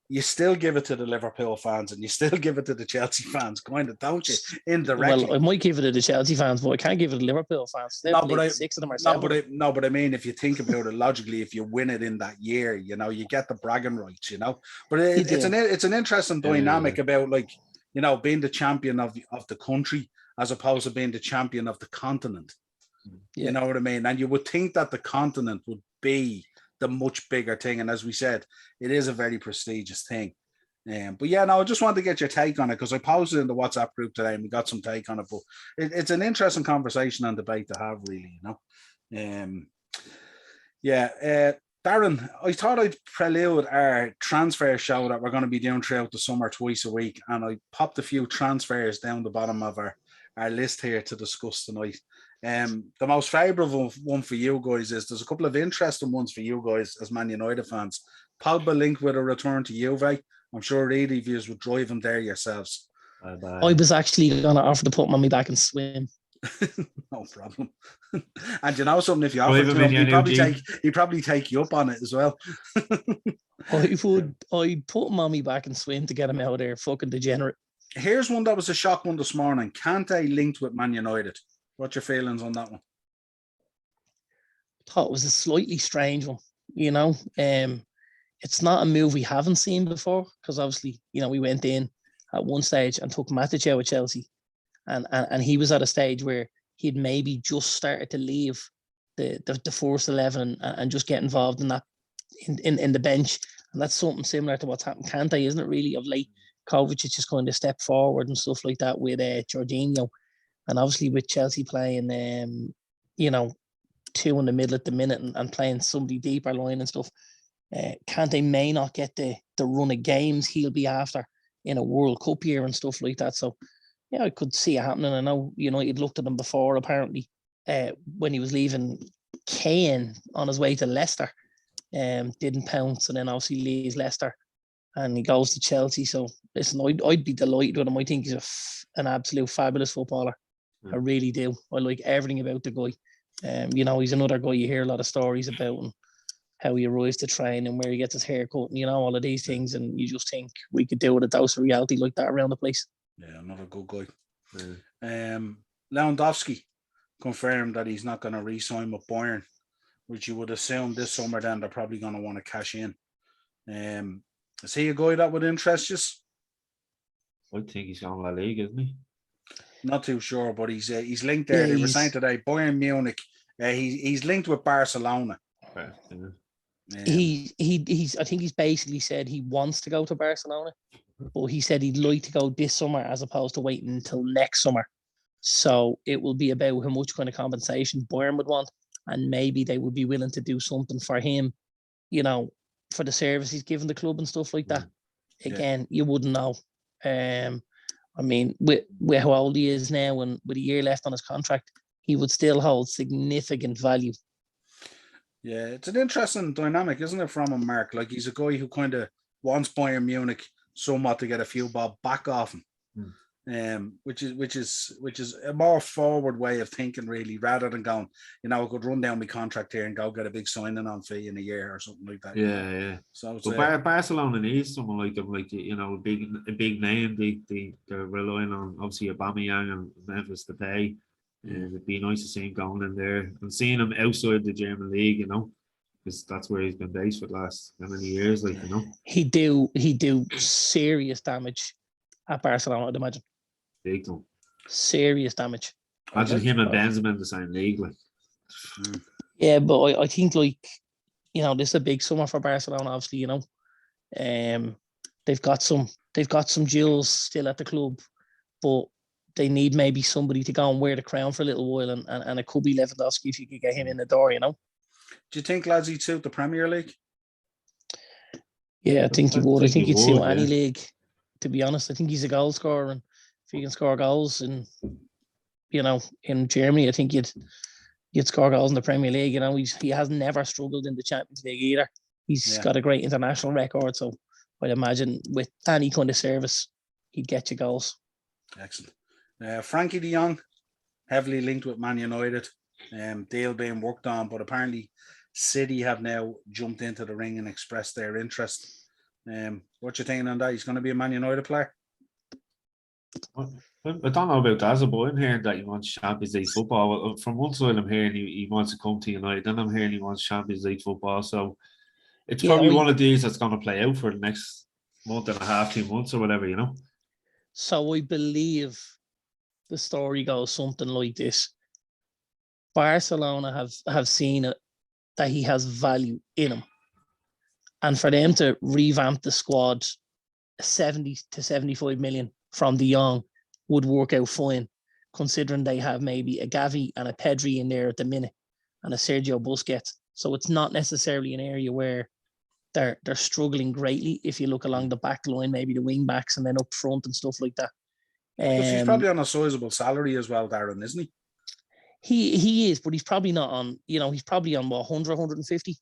A: you still give it to the Liverpool fans and you still give it to the Chelsea fans, kind of, don't you? Indirectly.
C: Well, I might give it to the Chelsea fans, but I can't give it to the Liverpool fans.
A: No, but I,
C: 6 of them are
A: but I mean, if you think about it logically, if you win it in that year, you know, you get the bragging rights, you know. But it's an interesting dynamic about, like, you know, being the champion of the country as opposed to being the champion of the continent. You know what I mean? And you would think that the continent would be the much bigger thing. And as we said, it is a very prestigious thing. But yeah, no, I just wanted to get your take on it because I posted in the WhatsApp group today and we got some take on it. But it's an interesting conversation and debate to have, really, you know. Darren, I thought I'd prelude our transfer show that we're going to be doing throughout the summer twice a week. And I popped a few transfers down the bottom of our list here to discuss tonight. The most favourable one for you guys is there's a couple of interesting ones for you guys as Man United fans. Pogba linked with a return to Juve. I'm sure either of you would drive him there yourselves.
C: Bye-bye. I was actually going to offer to put Mummy back and swim.
A: No problem. And you know something, if you offer to him, he'd probably take you up on it as well.
C: I'd put Mommy back and swim to get him out of there, fucking degenerate.
A: Here's one that was a shock one this morning. Kante linked with Man United. What's your feelings on that one?
C: I thought it was a slightly strange one, you know. It's not a move we haven't seen before because obviously, you know, we went in at one stage and took Matic out with Chelsea. And he was at a stage where he'd maybe just started to leave the first 11 and just get involved in that in the bench. And that's something similar to what's happened Kante, isn't it, really, of late? Kovacic just kind of stepped forward and stuff like that with Jorginho. And obviously with Chelsea playing, you know, 2 in the middle at the minute and playing somebody deeper line and stuff, Kante may not get the run of games he'll be after in a World Cup year and stuff like that. So, yeah, I could see it happening. I know United looked at him before, apparently, when he was leaving Kane on his way to Leicester. Didn't pounce, and then obviously leaves Leicester and he goes to Chelsea. So, listen, I'd be delighted with him. I think he's an absolute fabulous footballer. I really do. I like everything about the guy. You know, he's another guy you hear a lot of stories about and how he arrives to train and where he gets his haircut and, you know, all of these things. And you just think we could do with a dose of reality like that around the place.
A: Yeah, another good guy. Lewandowski confirmed that he's not going to re-sign with Bayern, which you would assume this summer then they're probably going to want to cash in. Is he a guy that would interest you?
B: I think he's on La Liga, isn't he? Not
A: too sure, but he's linked there. They were saying today, Bayern Munich. He's linked with Barcelona.
B: Okay.
C: I think he's basically said he wants to go to Barcelona, but he said he'd like to go this summer as opposed to waiting until next summer. So it will be about how much kind of compensation Bayern would want, and maybe they would be willing to do something for him, you know, for the service he's given the club and stuff like that. Again, you wouldn't know. I mean, with how old he is now and with a year left on his contract, he would still hold significant value.
A: Yeah, it's an interesting dynamic, isn't it, from him, Mark? Like, he's a guy who kind of wants Bayern Munich somewhat to get a few bob back off him. Which is a more forward way of thinking, really, rather than going, you know, I could run down my contract here and go get a big signing on fee in a year or something like that.
B: Yeah. So Barcelona needs someone like him, like, you know, a big name. They're relying on obviously Aubameyang and Memphis to pay. It'd be nice to see him going in there and seeing him outside the German league, you know, because that's where he's been based for the last how many years, like, you know.
C: He do serious damage at Barcelona, I'd imagine.
B: Big time.
C: Serious damage.
B: Imagine him and Benzema in the same league, like.
C: Yeah, but I think, like, you know, this is a big summer for Barcelona, obviously, you know. They've got some jewels still at the club, but they need maybe somebody to go and wear the crown for a little while, and it could be Lewandowski if you could get him in the door, you know.
A: Do you think, lads, he'd suit the Premier League?
C: Yeah, I think he would. I think he'd suit any
B: yeah.
C: league. To be honest, I think he's a goal scorer, and if he can score goals in, you know, in Germany, I think you'd score goals in the Premier League. You know, he has never struggled in the Champions League either. He's got a great international record, so I'd imagine with any kind of service, he'd get you goals.
A: Excellent. Frankie de Jong, heavily linked with Man United. Deal being worked on, but apparently City have now jumped into the ring and expressed their interest. What you thinking on that? He's going to be a Man United player?
B: I don't know about that, but I'm hearing that he wants Champions League football. From one side, I'm hearing he wants to come to United, then I'm hearing he wants Champions League football. So it's probably one of these that's going to play out for the next month and a half, 2 months or whatever, you know.
C: So I believe the story goes something like this. Barcelona have seen it, that he has value in him. And for them to revamp the squad 70 to 75 million from de Jong would work out fine, considering they have maybe a Gavi and a Pedri in there at the minute and a Sergio Busquets. So it's not necessarily an area where they're struggling greatly if you look along the back line, maybe the wing backs and then up front and stuff like that.
A: He's probably on a sizable salary as well, Darren, isn't he?
C: He is, but he's probably not on, you know, he's probably on what, 100, 150?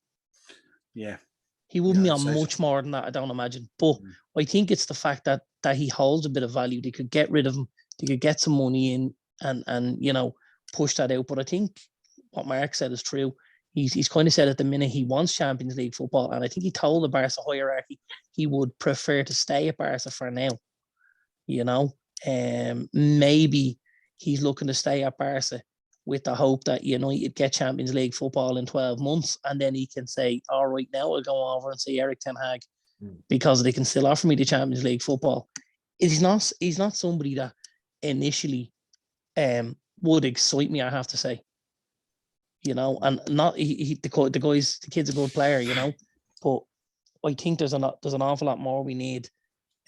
A: Yeah.
C: He wouldn't be on much more than that, I don't imagine. But I think it's the fact that he holds a bit of value. They could get rid of him. They could get some money in and you know, push that out. But I think what Mark said is true. He's kind of said at the minute he wants Champions League football. And I think he told the Barca hierarchy he would prefer to stay at Barca for now. You know, maybe he's looking to stay at Barca with the hope that United get Champions League football in 12 months, and then he can say, all right, now I'll go over and see Eric Ten Hag because they can still offer me the Champions League football. He's not somebody that initially would excite me, I have to say. You know, and not the kid's a good player, you know, but I think there's an awful lot more we need.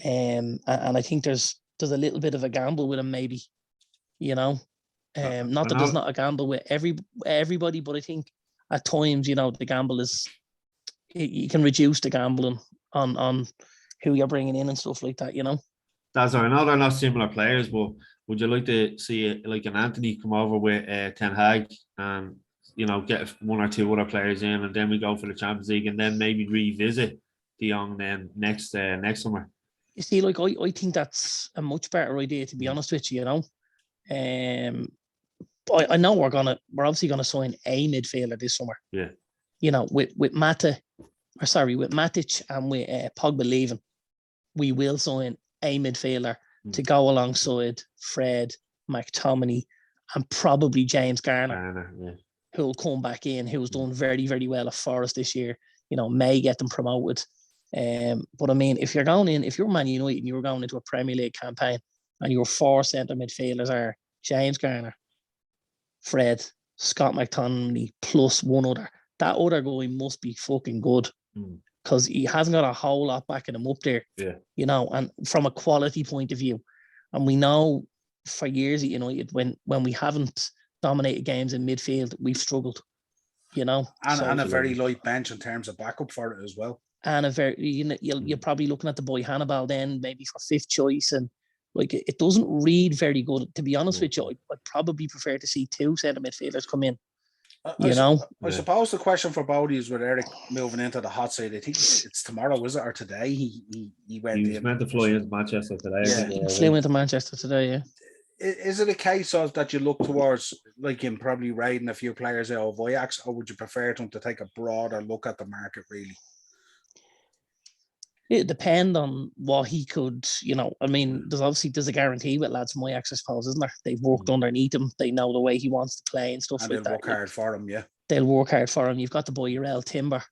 C: And I think there's a little bit of a gamble with him, maybe, you know. Not that there's not a gamble with everybody, but I think at times, you know, the gamble is, you can reduce the gambling on who you're bringing in and stuff like that, you know.
B: That's right. I know they're not similar players, but would you like to see like an Anthony come over with Ten Hag and, you know, get one or two other players in, and then we go for the Champions League, and then maybe revisit de Jong then next summer?
C: You see, like I think that's a much better idea, to be honest with you, you know. I know we're obviously gonna sign a midfielder this summer.
B: Yeah.
C: You know, with Matic and with Pogba leaving, we will sign a midfielder to go alongside Fred, McTominay, and probably James Garner, who'll come back in, who's done very, very well at Forest this year. You know, may get them promoted. But I mean, if you're Man United and you're going into a Premier League campaign and your four centre midfielders are James Garner, Fred, Scott McTominay, plus one other, that other guy must be fucking good because he hasn't got a whole lot backing him up there.
B: Yeah.
C: You know, and from a quality point of view, and we know for years at United when we haven't dominated games in midfield, we've struggled. You know,
A: and a very light bench in terms of backup for it as well.
C: And a very, you're probably looking at the boy Hannibal then maybe for fifth choice, and like it doesn't read very good. To be honest with you, I'd probably prefer to see two centre midfielders come in. I
A: suppose the question for Bodie is with Eric moving into the hot side. I think it's tomorrow, is it, or today? He went.
B: He was meant to fly into Manchester today.
C: Yeah, he flew into Manchester today. Yeah.
A: Is it a case of that you look towards, like, him probably riding a few players out of Ajax, or would you prefer him to take a broader look at the market, really?
C: It depends on what he could, you know. I mean, there's a guarantee with lads from Ajax, I suppose, isn't there? They've worked underneath him. They know the way he wants to play and stuff like that.
A: They'll work hard for him, yeah.
C: They'll work hard for him. You've got the boy Urel Timber,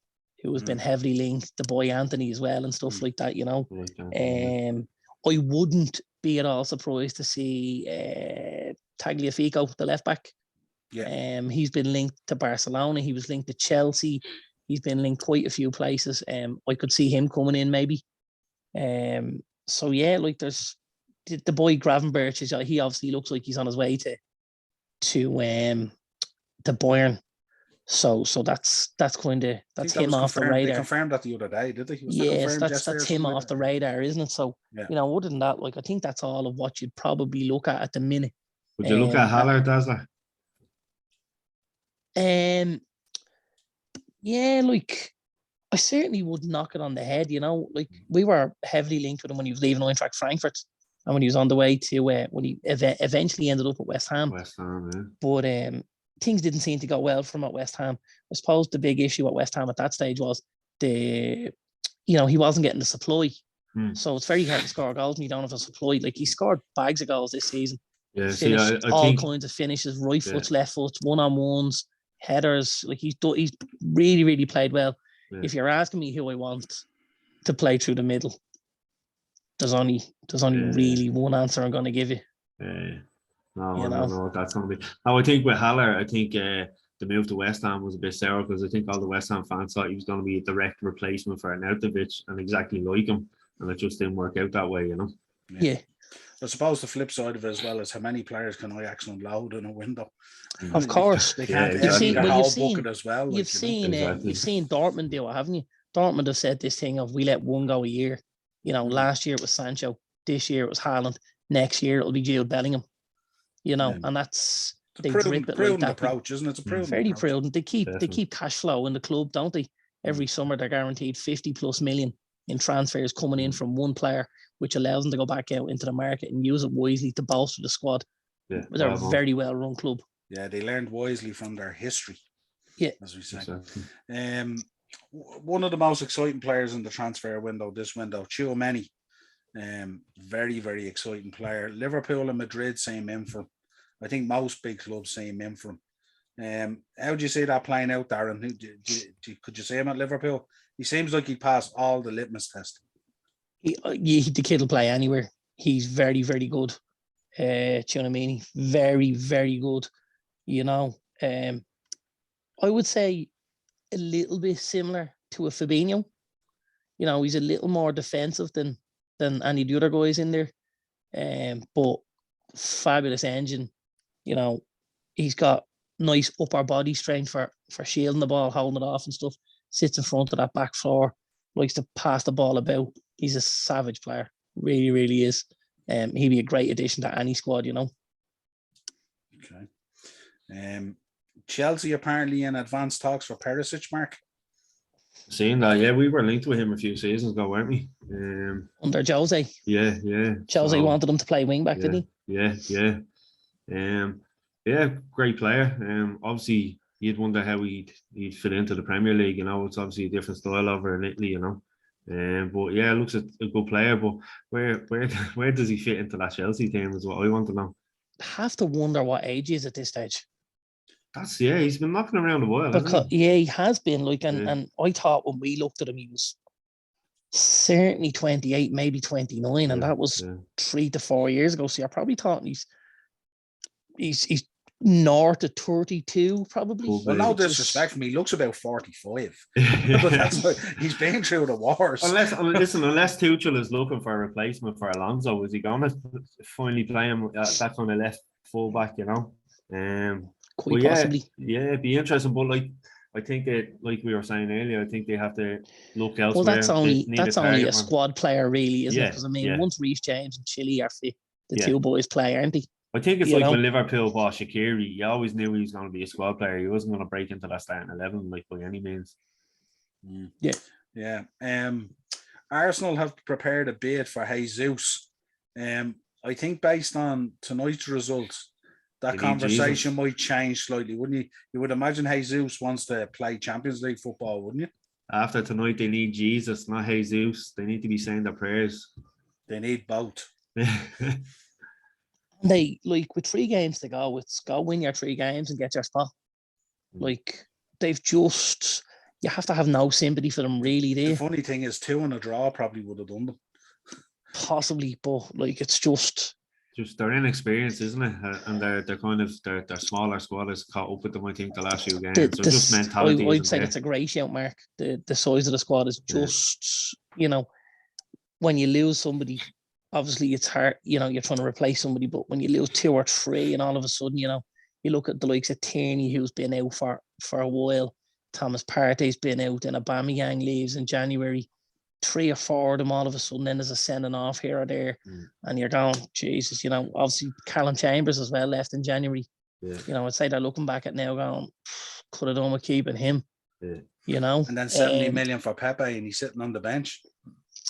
C: who has been heavily linked, the boy Anthony as well and stuff like that, you know. I wouldn't be at all surprised to see Tagliafico, the left back.
A: Yeah.
C: He's been linked to Barcelona. He was linked to Chelsea. He's been linked quite a few places. I could see him coming in maybe. So yeah, like there's the boy Gravenberch he obviously looks like he's on his way to Bayern. So that's him off the radar.
A: They confirmed that the other day, did they?
C: Yes, that's him off the radar, isn't it? So other than that, like I think that's all of what you'd probably look at the minute.
B: Would you look at Haller, Dazzler?
C: Yeah, like I certainly would knock it on the head. Like we were heavily linked with him when he was leaving Eintracht Frankfurt, and when he was on the way to when he eventually ended up at West Ham.
B: Yeah.
C: But things didn't seem to go well for him at West Ham. I suppose the big issue at West Ham at that stage was he wasn't getting the supply. So it's very hard to score goals when you don't have a supply. Like he scored bags of goals this season.
B: Yeah,
C: I all think, kinds of finishes, right foots, left foots, one-on-ones, headers. Like he's really, really played well. Yeah. If you're asking me who I want to play through the middle, there's only really one answer I'm going to give you.
B: No, that's going to be. No, I think with Haller, the move to West Ham was a bit sour because I think all the West Ham fans thought he was going to be a direct replacement for Arnautovic and exactly like him, and it just didn't work out that way,
C: Yeah.
A: I suppose the flip side of it as well is how many players can Ajax unload in a window.
C: Of course,
A: they can't.
C: Exactly.
A: You've seen as well.
C: You've seen Dortmund do it, haven't you? Dortmund have said this thing of we let one go a year. Last year it was Sancho, this year it was Haaland, next year it'll be Jude Bellingham. And that's
A: a prudent approach, isn't it? It's a prudent
C: very
A: approach.
C: prudent. They keep cash flow in the club, don't they? Every summer they're guaranteed 50+ million in transfers coming in from one player, which allows them to go back out into the market and use it wisely to bolster the squad. Yeah, they're a very well run club.
A: Yeah, they learned wisely from their history.
C: Yeah,
A: as we say. Exactly. One of the most exciting players in the transfer window, Tchouaméni. Very, very exciting player. Liverpool and Madrid same in for him. I think most big clubs same in for him. How do you see that playing out, Darren? Could you see him at Liverpool? He seems like he passed all the litmus tests.
C: The kid will play anywhere. He's very, very good. Tchouaméni, very, very good. I would say a little bit similar to a Fabinho. He's a little more defensive than any of the other guys in there. But fabulous engine. He's got nice upper body strength for shielding the ball, holding it off and stuff. Sits in front of that back floor, likes to pass the ball about. He's a savage player. Really, really is. He'd be a great addition to any squad,
A: Okay. Chelsea apparently in advanced talks for Perisic, Mark.
B: Seeing that, yeah, we were linked with him a few seasons ago, weren't we?
C: Under Jose.
B: Yeah.
C: Jose wanted him to play wing back, didn't
B: he? Yeah. Great player. Obviously, you'd wonder how he'd fit into the Premier League. It's obviously a different style over in Italy. But yeah, looks a good player. But where does he fit into that Chelsea team? Is what I want to know.
C: Have to wonder what age he is at this stage.
B: He's been knocking around the world.
C: Because he has been and I thought when we looked at him, he was certainly 28, maybe 29, and that was 3 to 4 years ago. So you're probably thought he's north of 32, probably.
A: Well, no disrespect from me, he looks about 45. But that's what, he's been through the wars.
B: Unless Tuchel is looking for a replacement for Alonso, is he going to finally play him that kind of left fullback?
C: Quite possibly.
B: Yeah, it'd be interesting. But I think that, like we were saying earlier, I think they have to look elsewhere.
C: Well, that's only a squad player, really, isn't it? Because once Reece James and Chile are fit, the two boys play, aren't they?
B: I think it's when Liverpool bought Shaqiri, you always knew he was going to be a squad player. He wasn't going to break into that starting 11 by any means.
A: Yeah. Arsenal have prepared a bid for Jesus. I think based on tonight's results, that conversation might change slightly, wouldn't you? You would imagine Jesus wants to play Champions League football, wouldn't you?
B: After tonight, they need Jesus, not Jesus. They need to be saying their prayers.
A: They need both.
C: They, with 3 games to go, it's go win your 3 games and get your spot. They've just, you have to have no sympathy for them, really.
A: The funny thing is, 2 and a draw probably would have done them.
C: Possibly, but it's just
B: their inexperience, isn't it? And their kind of their smaller squad has caught up with them. I think the last few games. So just mentality.
C: I'd say it's a great shout, Mark. The size of the squad is just when you lose somebody obviously it's hard, you know, you're trying to replace somebody, but when you lose 2 or 3 and all of a sudden, you know, you look at the likes of Tierney, who's been out for a while, Thomas Partey's been out, then Aubameyang leaves in January, 3 or 4 of them all of a sudden, then there's a sending off here or there, and you're going, Jesus, you know, obviously Callum Chambers as well left in January.
B: Yeah.
C: You know, I'd say they're looking back at now going, could have done with keeping him.
B: Yeah.
C: You know,
A: and then 70 million for Pepe, and he's sitting on the bench.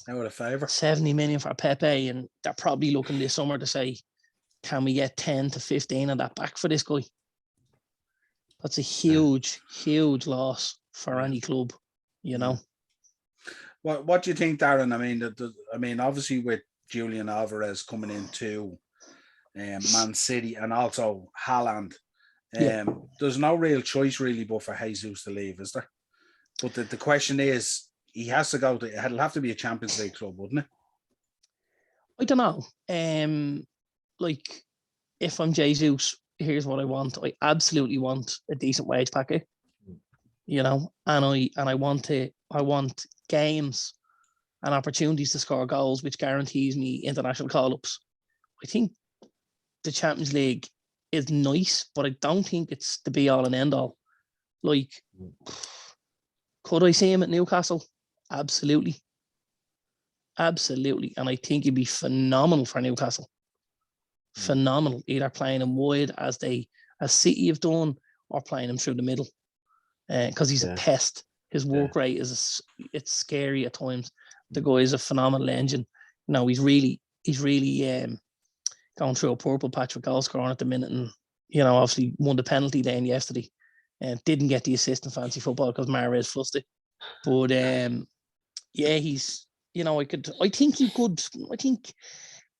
A: Out of favour. 70
C: million for Pepe, and they're probably looking this summer to say, can we get 10 to 15 of that back for this guy? That's a huge loss for any club, you know.
A: What do you think, Darren? I mean, obviously with Julian Alvarez coming into Man City and also Haaland, there's no real choice really but for Jesus to leave, is there? But the question is, he has to go to, it'll have to be a Champions League club, wouldn't it?
C: I don't know. Like, if I'm Jesus, here's what I want. I absolutely want a decent wage packet, you know, and I want games and opportunities to score goals, which guarantees me international call-ups. I think the Champions League is nice, but I don't think it's the be-all and end-all. Like, could I see him at Newcastle? Absolutely. Absolutely. And I think he'd be phenomenal for Newcastle. Phenomenal. Either playing him wide as City have done, or playing him through the middle. Because he's a pest. His work rate it's scary at times. The guy is a phenomenal engine. You know, he's really going through a purple patch with goal scoring at the minute, and you know, obviously won the penalty then yesterday, and didn't get the assist in fancy football because Mahrez fussed it. But he's, you know, I think he could. I think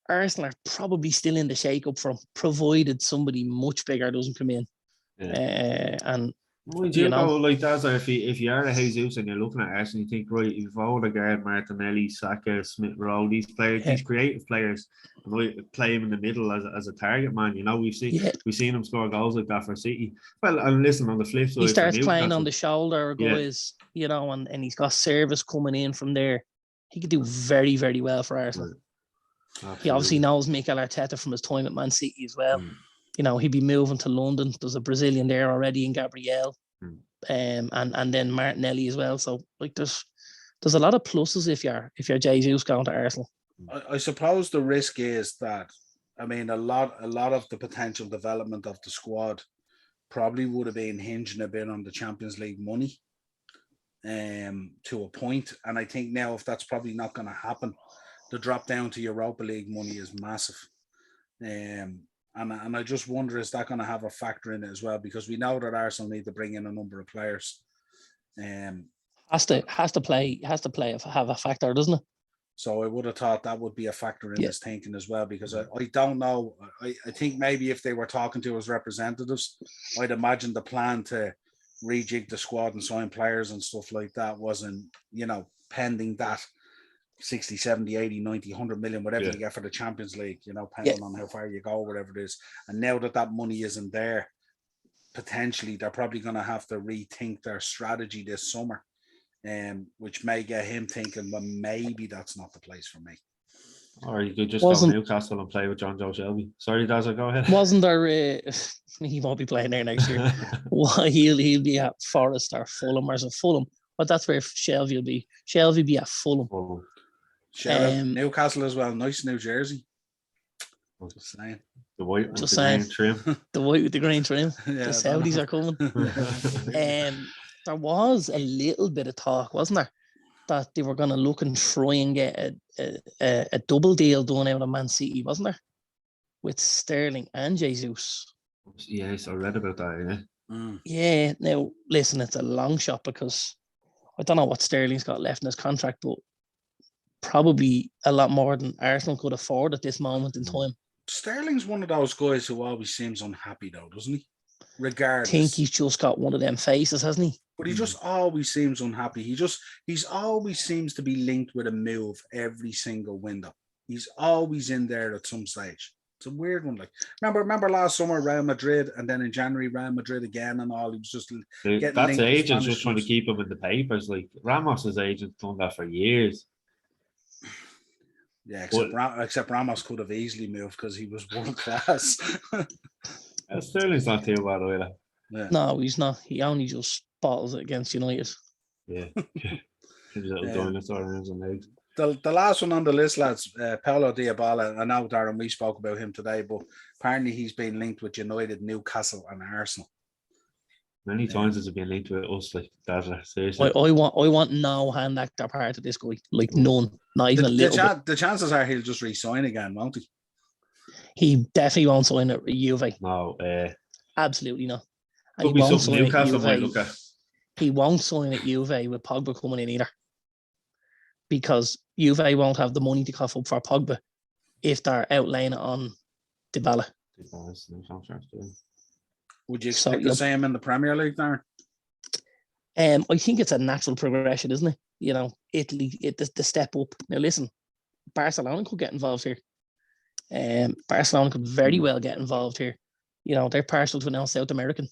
C: Arsenal are probably still in the shake-up for him, provided somebody much bigger doesn't come in. And
B: you know, like that's if you are a Jesus and you're looking at Arsenal, you think, right, you've Odegaard, Martinelli, Saka, Smith Rowe, these players, these creative players, and play him in the middle as a target man. You know, we've seen him score goals like that for City. Well, and listen, on the flip side,
C: he starts playing on the shoulder, guys, you know, and he's got service coming in from there. He could do very, very well for Arsenal. He obviously knows Mikel Arteta from his time at Man City as well. You know, he'd be moving to London. There's a Brazilian there already in Gabriel, and then Martinelli as well. So like, there's a lot of pluses if you're Jesus going to Arsenal.
A: I suppose the risk is that, I mean, a lot of the potential development of the squad probably would have been hinging a bit on the Champions League money, to a point. And I think now, if that's probably not going to happen, the drop down to Europa League money is massive. And I just wonder, is that going to have a factor in it as well? Because we know that Arsenal need to bring in a number of players.
C: Has to have a factor, doesn't it?
A: So I would have thought that would be a factor in his thinking as well, because I don't know. I think maybe if they were talking to his representatives, I'd imagine the plan to rejig the squad and sign players and stuff like that wasn't, you know, pending that 60, 70, 80, 90, 100 million, whatever you get for the Champions League, you know, depending on how far you go, whatever it is. And now that money isn't there, potentially they're probably going to have to rethink their strategy this summer, which may get him thinking, well, maybe that's not the place for me.
B: Or you could just go to Newcastle and play with John Joe Shelby. Sorry, Dazza, go ahead.
C: Wasn't there? He won't be playing there next year. Well, he'll be at Forest or Fulham or Fulham. But that's where Shelby will be. Shelby be at Fulham.
A: Newcastle as well. Nice New Jersey. Just saying.
B: The white with the green trim.
C: The white with the green trim. The Saudis are coming. There was a little bit of talk, wasn't there, that they were going to look and try and get a double deal done out of Man City, wasn't there, with Sterling and Jesus?
B: Yes, I read about that.
C: Yeah. Now listen, it's a long shot because I don't know what Sterling's got left in his contract, but probably a lot more than Arsenal could afford at this moment in time.
A: Sterling's one of those guys who always seems unhappy, though, doesn't he? Regardless.
C: I think he's just got one of them faces, hasn't he?
A: But he just always seems unhappy. He's always seems to be linked with a move every single window. He's always in there at some stage. It's a weird one. Like, remember last summer, Real Madrid, and then in January, Real Madrid again and all. He was just getting
B: that's agents just trying to keep him in the papers. Like, Ramos's agent's done that for years.
A: Yeah, except Ramos could have easily moved because he was world class.
B: Sterling's not too bad either.
A: Yeah.
C: No, he's not. He only just bottles it against United.
B: Yeah. His little dinosaur arms and legs.
A: The last one on the list, lads, Paulo Dybala. I know, Darren, we spoke about him today, but apparently he's been linked with United, Newcastle, and Arsenal.
B: Many times has it been linked with us, like that. Seriously.
C: I want no hand actor part of this guy, like none, not even a little bit.
A: The chances are he'll just re-sign again, won't he?
C: He definitely won't sign at Juve.
B: No,
C: absolutely not. And
B: could be something Newcastle might look at.
C: He won't sign at Juve with Pogba coming in either, because Juve won't have the money to cough up for Pogba if they're outlaying it on Dybala.
A: Would you expect the same in the Premier League, Darren?
C: I think it's a natural progression, isn't it? You know, Italy, the step up. Now, listen, Barcelona could get involved here. Barcelona could very well get involved here. You know, they're partial to now South American.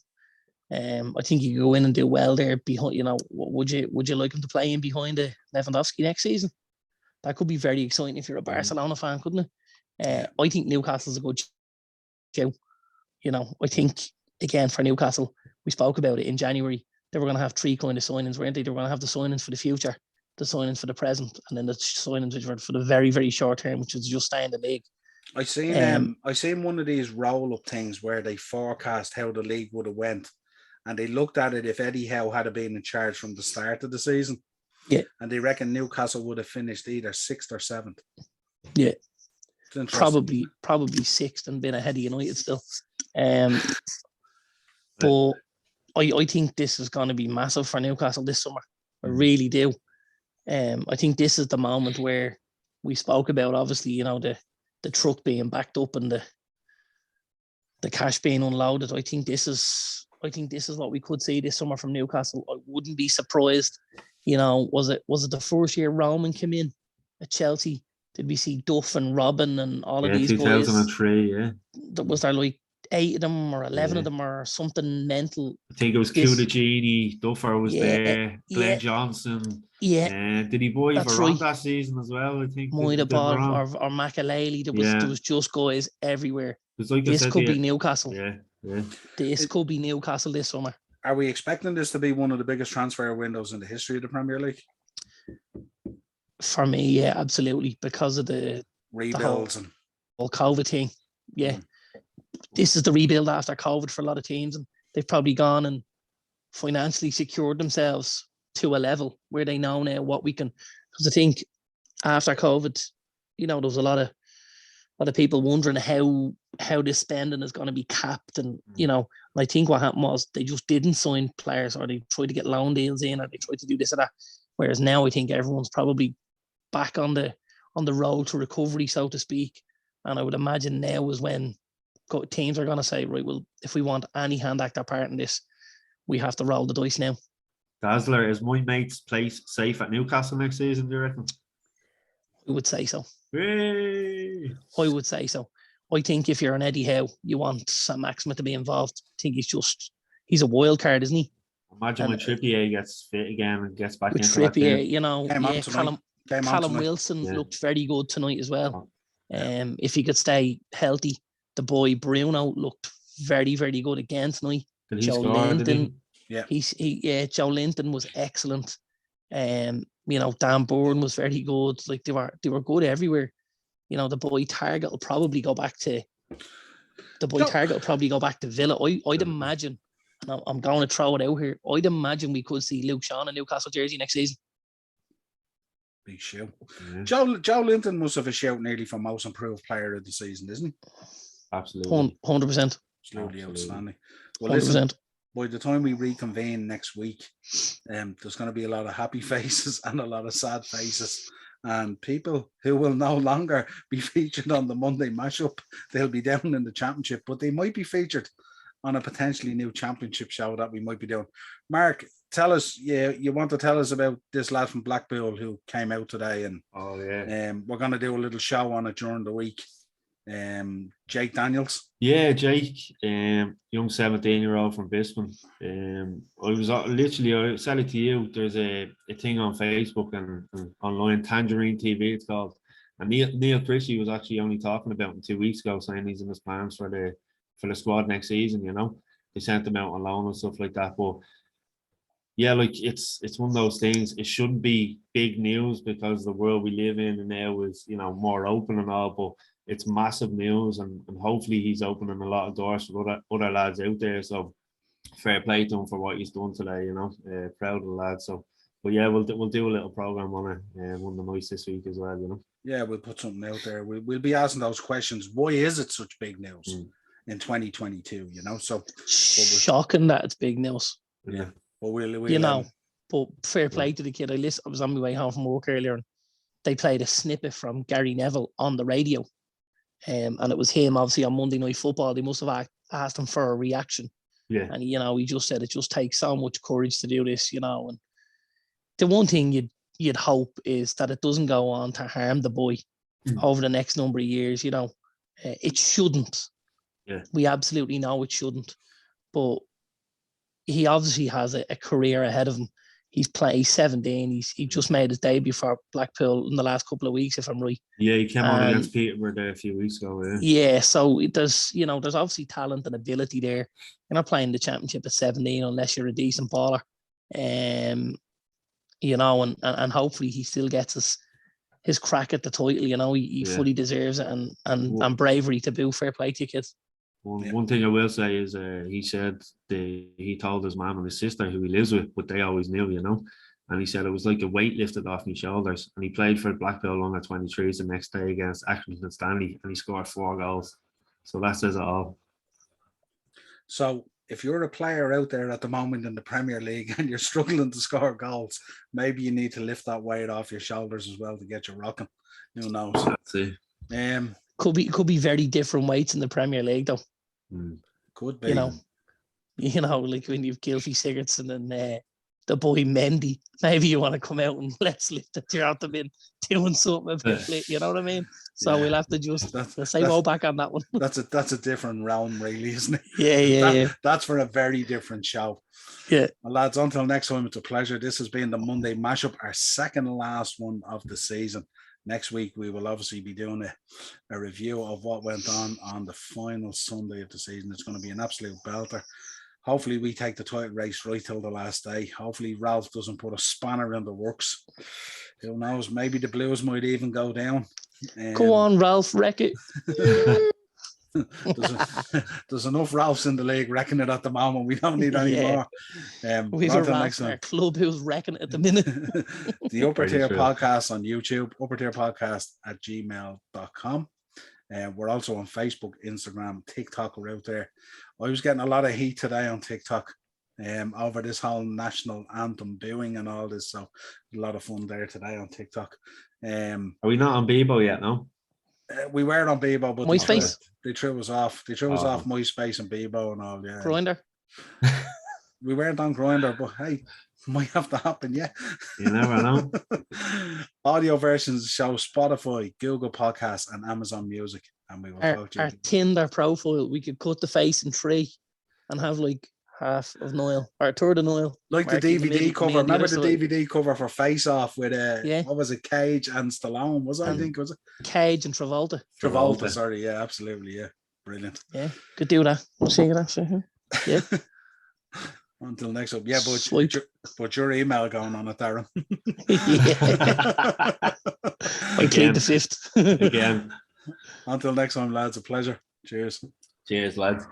C: I think you could go in and do well there. Behind, you know, would you like him to play in behind Lewandowski next season? That could be very exciting if you're a Barcelona fan, couldn't it? I think Newcastle's a good show. You know, I think again for Newcastle, we spoke about it in January. They were going to have three kind of signings, weren't they? They were going to have the signings for the future, the signings for the present, and then the signings which were for the very, very short term, which was just stay in the league.
A: I seen one of these roll-up things where they forecast how the league would have went, and they looked at it if Eddie Howe had been in charge from the start of the season.
C: Yeah.
A: And they reckon Newcastle would have finished either 6th or 7th.
C: Yeah. Probably 6th and been ahead of United still. But I think this is going to be massive for Newcastle this summer. I really do. I think this is the moment where we spoke about, obviously, you know, the truck being backed up and the cash being unloaded. I think this is what we could see this summer from Newcastle. I wouldn't be surprised. You know, was it the first year Roman came in at Chelsea? Did we see Duff and Robin and all of these
B: 2003,
C: guys? Was there like 8 of them or 11 of them or something mental?
B: I think it was Cudagini, Duffer was there, Glenn Johnson.
C: Yeah.
B: Did he buy Varane that season as well? I think.
C: Might have bought or Makaleli. There was just guys everywhere.
B: Like
C: this could be Newcastle.
B: Yeah.
C: This could be Newcastle this summer.
A: Are we expecting this to be one of the biggest transfer windows in the history of the Premier League?
C: For me, yeah, absolutely. Because of the
A: rebuilds and
C: whole COVID thing. Yeah. This is the rebuild after COVID for a lot of teams, and they've probably gone and financially secured themselves to a level where they know now what we can. Because I think after COVID, you know, there was a lot of people wondering how this spending is going to be capped, and you know, I think what happened was they just didn't sign players, or they tried to get loan deals in, or they tried to do this or that. Whereas now I think everyone's probably back on the road to recovery, so to speak. And I would imagine now is when teams are going to say, right, well, if we want any hand actor part in this, we have to roll the dice now.
B: Dazzler, is my mate's place safe at Newcastle next season, do you reckon?
C: I would say so.
B: Yay!
C: I would say so. I think if you're an Eddie Howe, you want Sam Maximin to be involved. I think he's a wild card, isn't he?
B: Imagine when Trippier gets fit again and gets back into
C: Trippier, you know, Callum
B: Wilson
C: looked very good tonight as well. If he could stay healthy, the boy Bruno looked very, very good again tonight.
B: Joe Linton,
C: Joe Linton was excellent. You know, Dan Bourne was very good. Like they were good everywhere. You know, the boy Target will probably go back to Villa. I'd imagine, and I'm going to throw it out here, I'd imagine we could see Luke Shaw in a Newcastle jersey next season.
A: Big shout. Yeah. Joe Linton must have a shout nearly for most improved player of the season, isn't he?
B: Absolutely.
C: 100%.
A: Absolutely outstanding. Well, listen, by the time we reconvene next week, there's going to be a lot of happy faces and a lot of sad faces. And people who will no longer be featured on the Monday mashup, they'll be down in the championship, but they might be featured on a potentially new championship show that we might be doing. Mark, tell us, you want to tell us about this lad from Blackpool who came out today, and we're going to do a little show on it during the week. Jake Daniels.
B: Yeah, Jake, young 17-year-old from Bisman. I said it to you, there's a thing on Facebook and online, Tangerine TV it's called, And Neil Christie was actually only talking about him 2 weeks ago, saying he's in his plans for the squad next season. You know, they sent him out on loan and stuff like that. But yeah, like it's one of those things. It shouldn't be big news because the world we live in now is, you know, more open and all. But it's massive news, and hopefully he's opening a lot of doors for other lads out there. So fair play to him for what he's done today. You know, proud of the lad. So. But yeah, we'll do a little program on it one of the nights this week as well, you know.
A: Yeah, we'll put something out there. We'll be asking those questions. Why is it such big news in 2022? You know, so
C: shocking that it's big news.
A: Yeah, but we'll
C: you know, but fair play to the kid. I was on my way home from work earlier, and they played a snippet from Gary Neville on the radio, and it was him obviously on Monday Night Football. They must have asked him for a reaction.
B: Yeah,
C: and you know, he just said it just takes so much courage to do this, you know, and. The one thing you'd hope is that it doesn't go on to harm the boy over the next number of years. You know, it shouldn't.
B: Yeah,
C: we absolutely know it shouldn't. But he obviously has a career ahead of him. He's 17. He just made his debut for Blackpool in the last couple of weeks, if I'm right.
B: Yeah, he came on against Peterborough there a few weeks ago.
C: Yeah, so there's obviously talent and ability there. You're not playing the championship at 17 unless you're a decent baller. You know, and hopefully he still gets his crack at the title. You know, he fully deserves it, and bravery to boot. Fair play to you, kids.
B: One thing I will say is he said he told his mum and his sister who he lives with, but they always knew, you know. And he said it was like a weight lifted off my shoulders. And he played for Blackpool under 23s the next day against Accrington Stanley, and he scored 4 goals. So that says it all.
A: So if you're a player out there at the moment in the Premier League and you're struggling to score goals, maybe you need to lift that weight off your shoulders as well to get you rocking. Who knows?
B: That's it.
C: Could be very different weights in the Premier League though.
A: Could be.
C: You know, like when you've Gylfi Sigurdsson and the boy Mendy, maybe you want to come out and let's lift it. You have to be doing something a bit, you know what I mean? So we'll have to just say go back on that one.
A: That's a different realm, really, isn't it?
C: Yeah.
A: That's for a very different show.
C: Yeah.
A: Well, lads, until next time, it's a pleasure. This has been the Monday Mashup, our second last one of the season. Next week, we will obviously be doing a review of what went on the final Sunday of the season. It's going to be an absolute belter. Hopefully, we take the title race right till the last day. Hopefully, Ralph doesn't put a spanner in the works. Who knows? Maybe the Blues might even go down.
C: Go on, Ralph, wreck it.
A: There's enough Ralphs in the league wrecking it at the moment. We don't need any more.
C: We've a Ralph in our club who's wrecking it at the minute.
A: The Upper Tier Podcast on YouTube, uppertierpodcast@gmail.com. We're also on Facebook, Instagram, TikTok. We're out there. I was getting a lot of heat today on TikTok over this whole national anthem booing and all this. So a lot of fun there today on TikTok.
B: Are we not on Bebo yet, no?
A: We were on Bebo, but
C: MySpace.
A: They threw us off. They threw us off MySpace and Bebo and all. Yeah.
C: Grindr.
A: We weren't on Grindr, but hey, might have to happen, yeah.
B: You never know.
A: Audio versions show Spotify, Google Podcasts, and Amazon Music. And we will
C: our Tinder profile, we could cut the face in 3 and have like half of Niall or a third of Niall.
A: Like the DVD cover. Remember the DVD cover for Face Off with what was it, Cage and Stallone? Was it?
C: Cage and Travolta.
A: Sorry, yeah, absolutely, yeah. Brilliant.
C: Yeah, could do that. We'll see that. Yeah.
A: Until next up. Yeah, but your email going on it, Darren.
C: I plead the 5th.
B: Again.
A: Until next time, lads, a pleasure. Cheers.
B: Cheers, lads.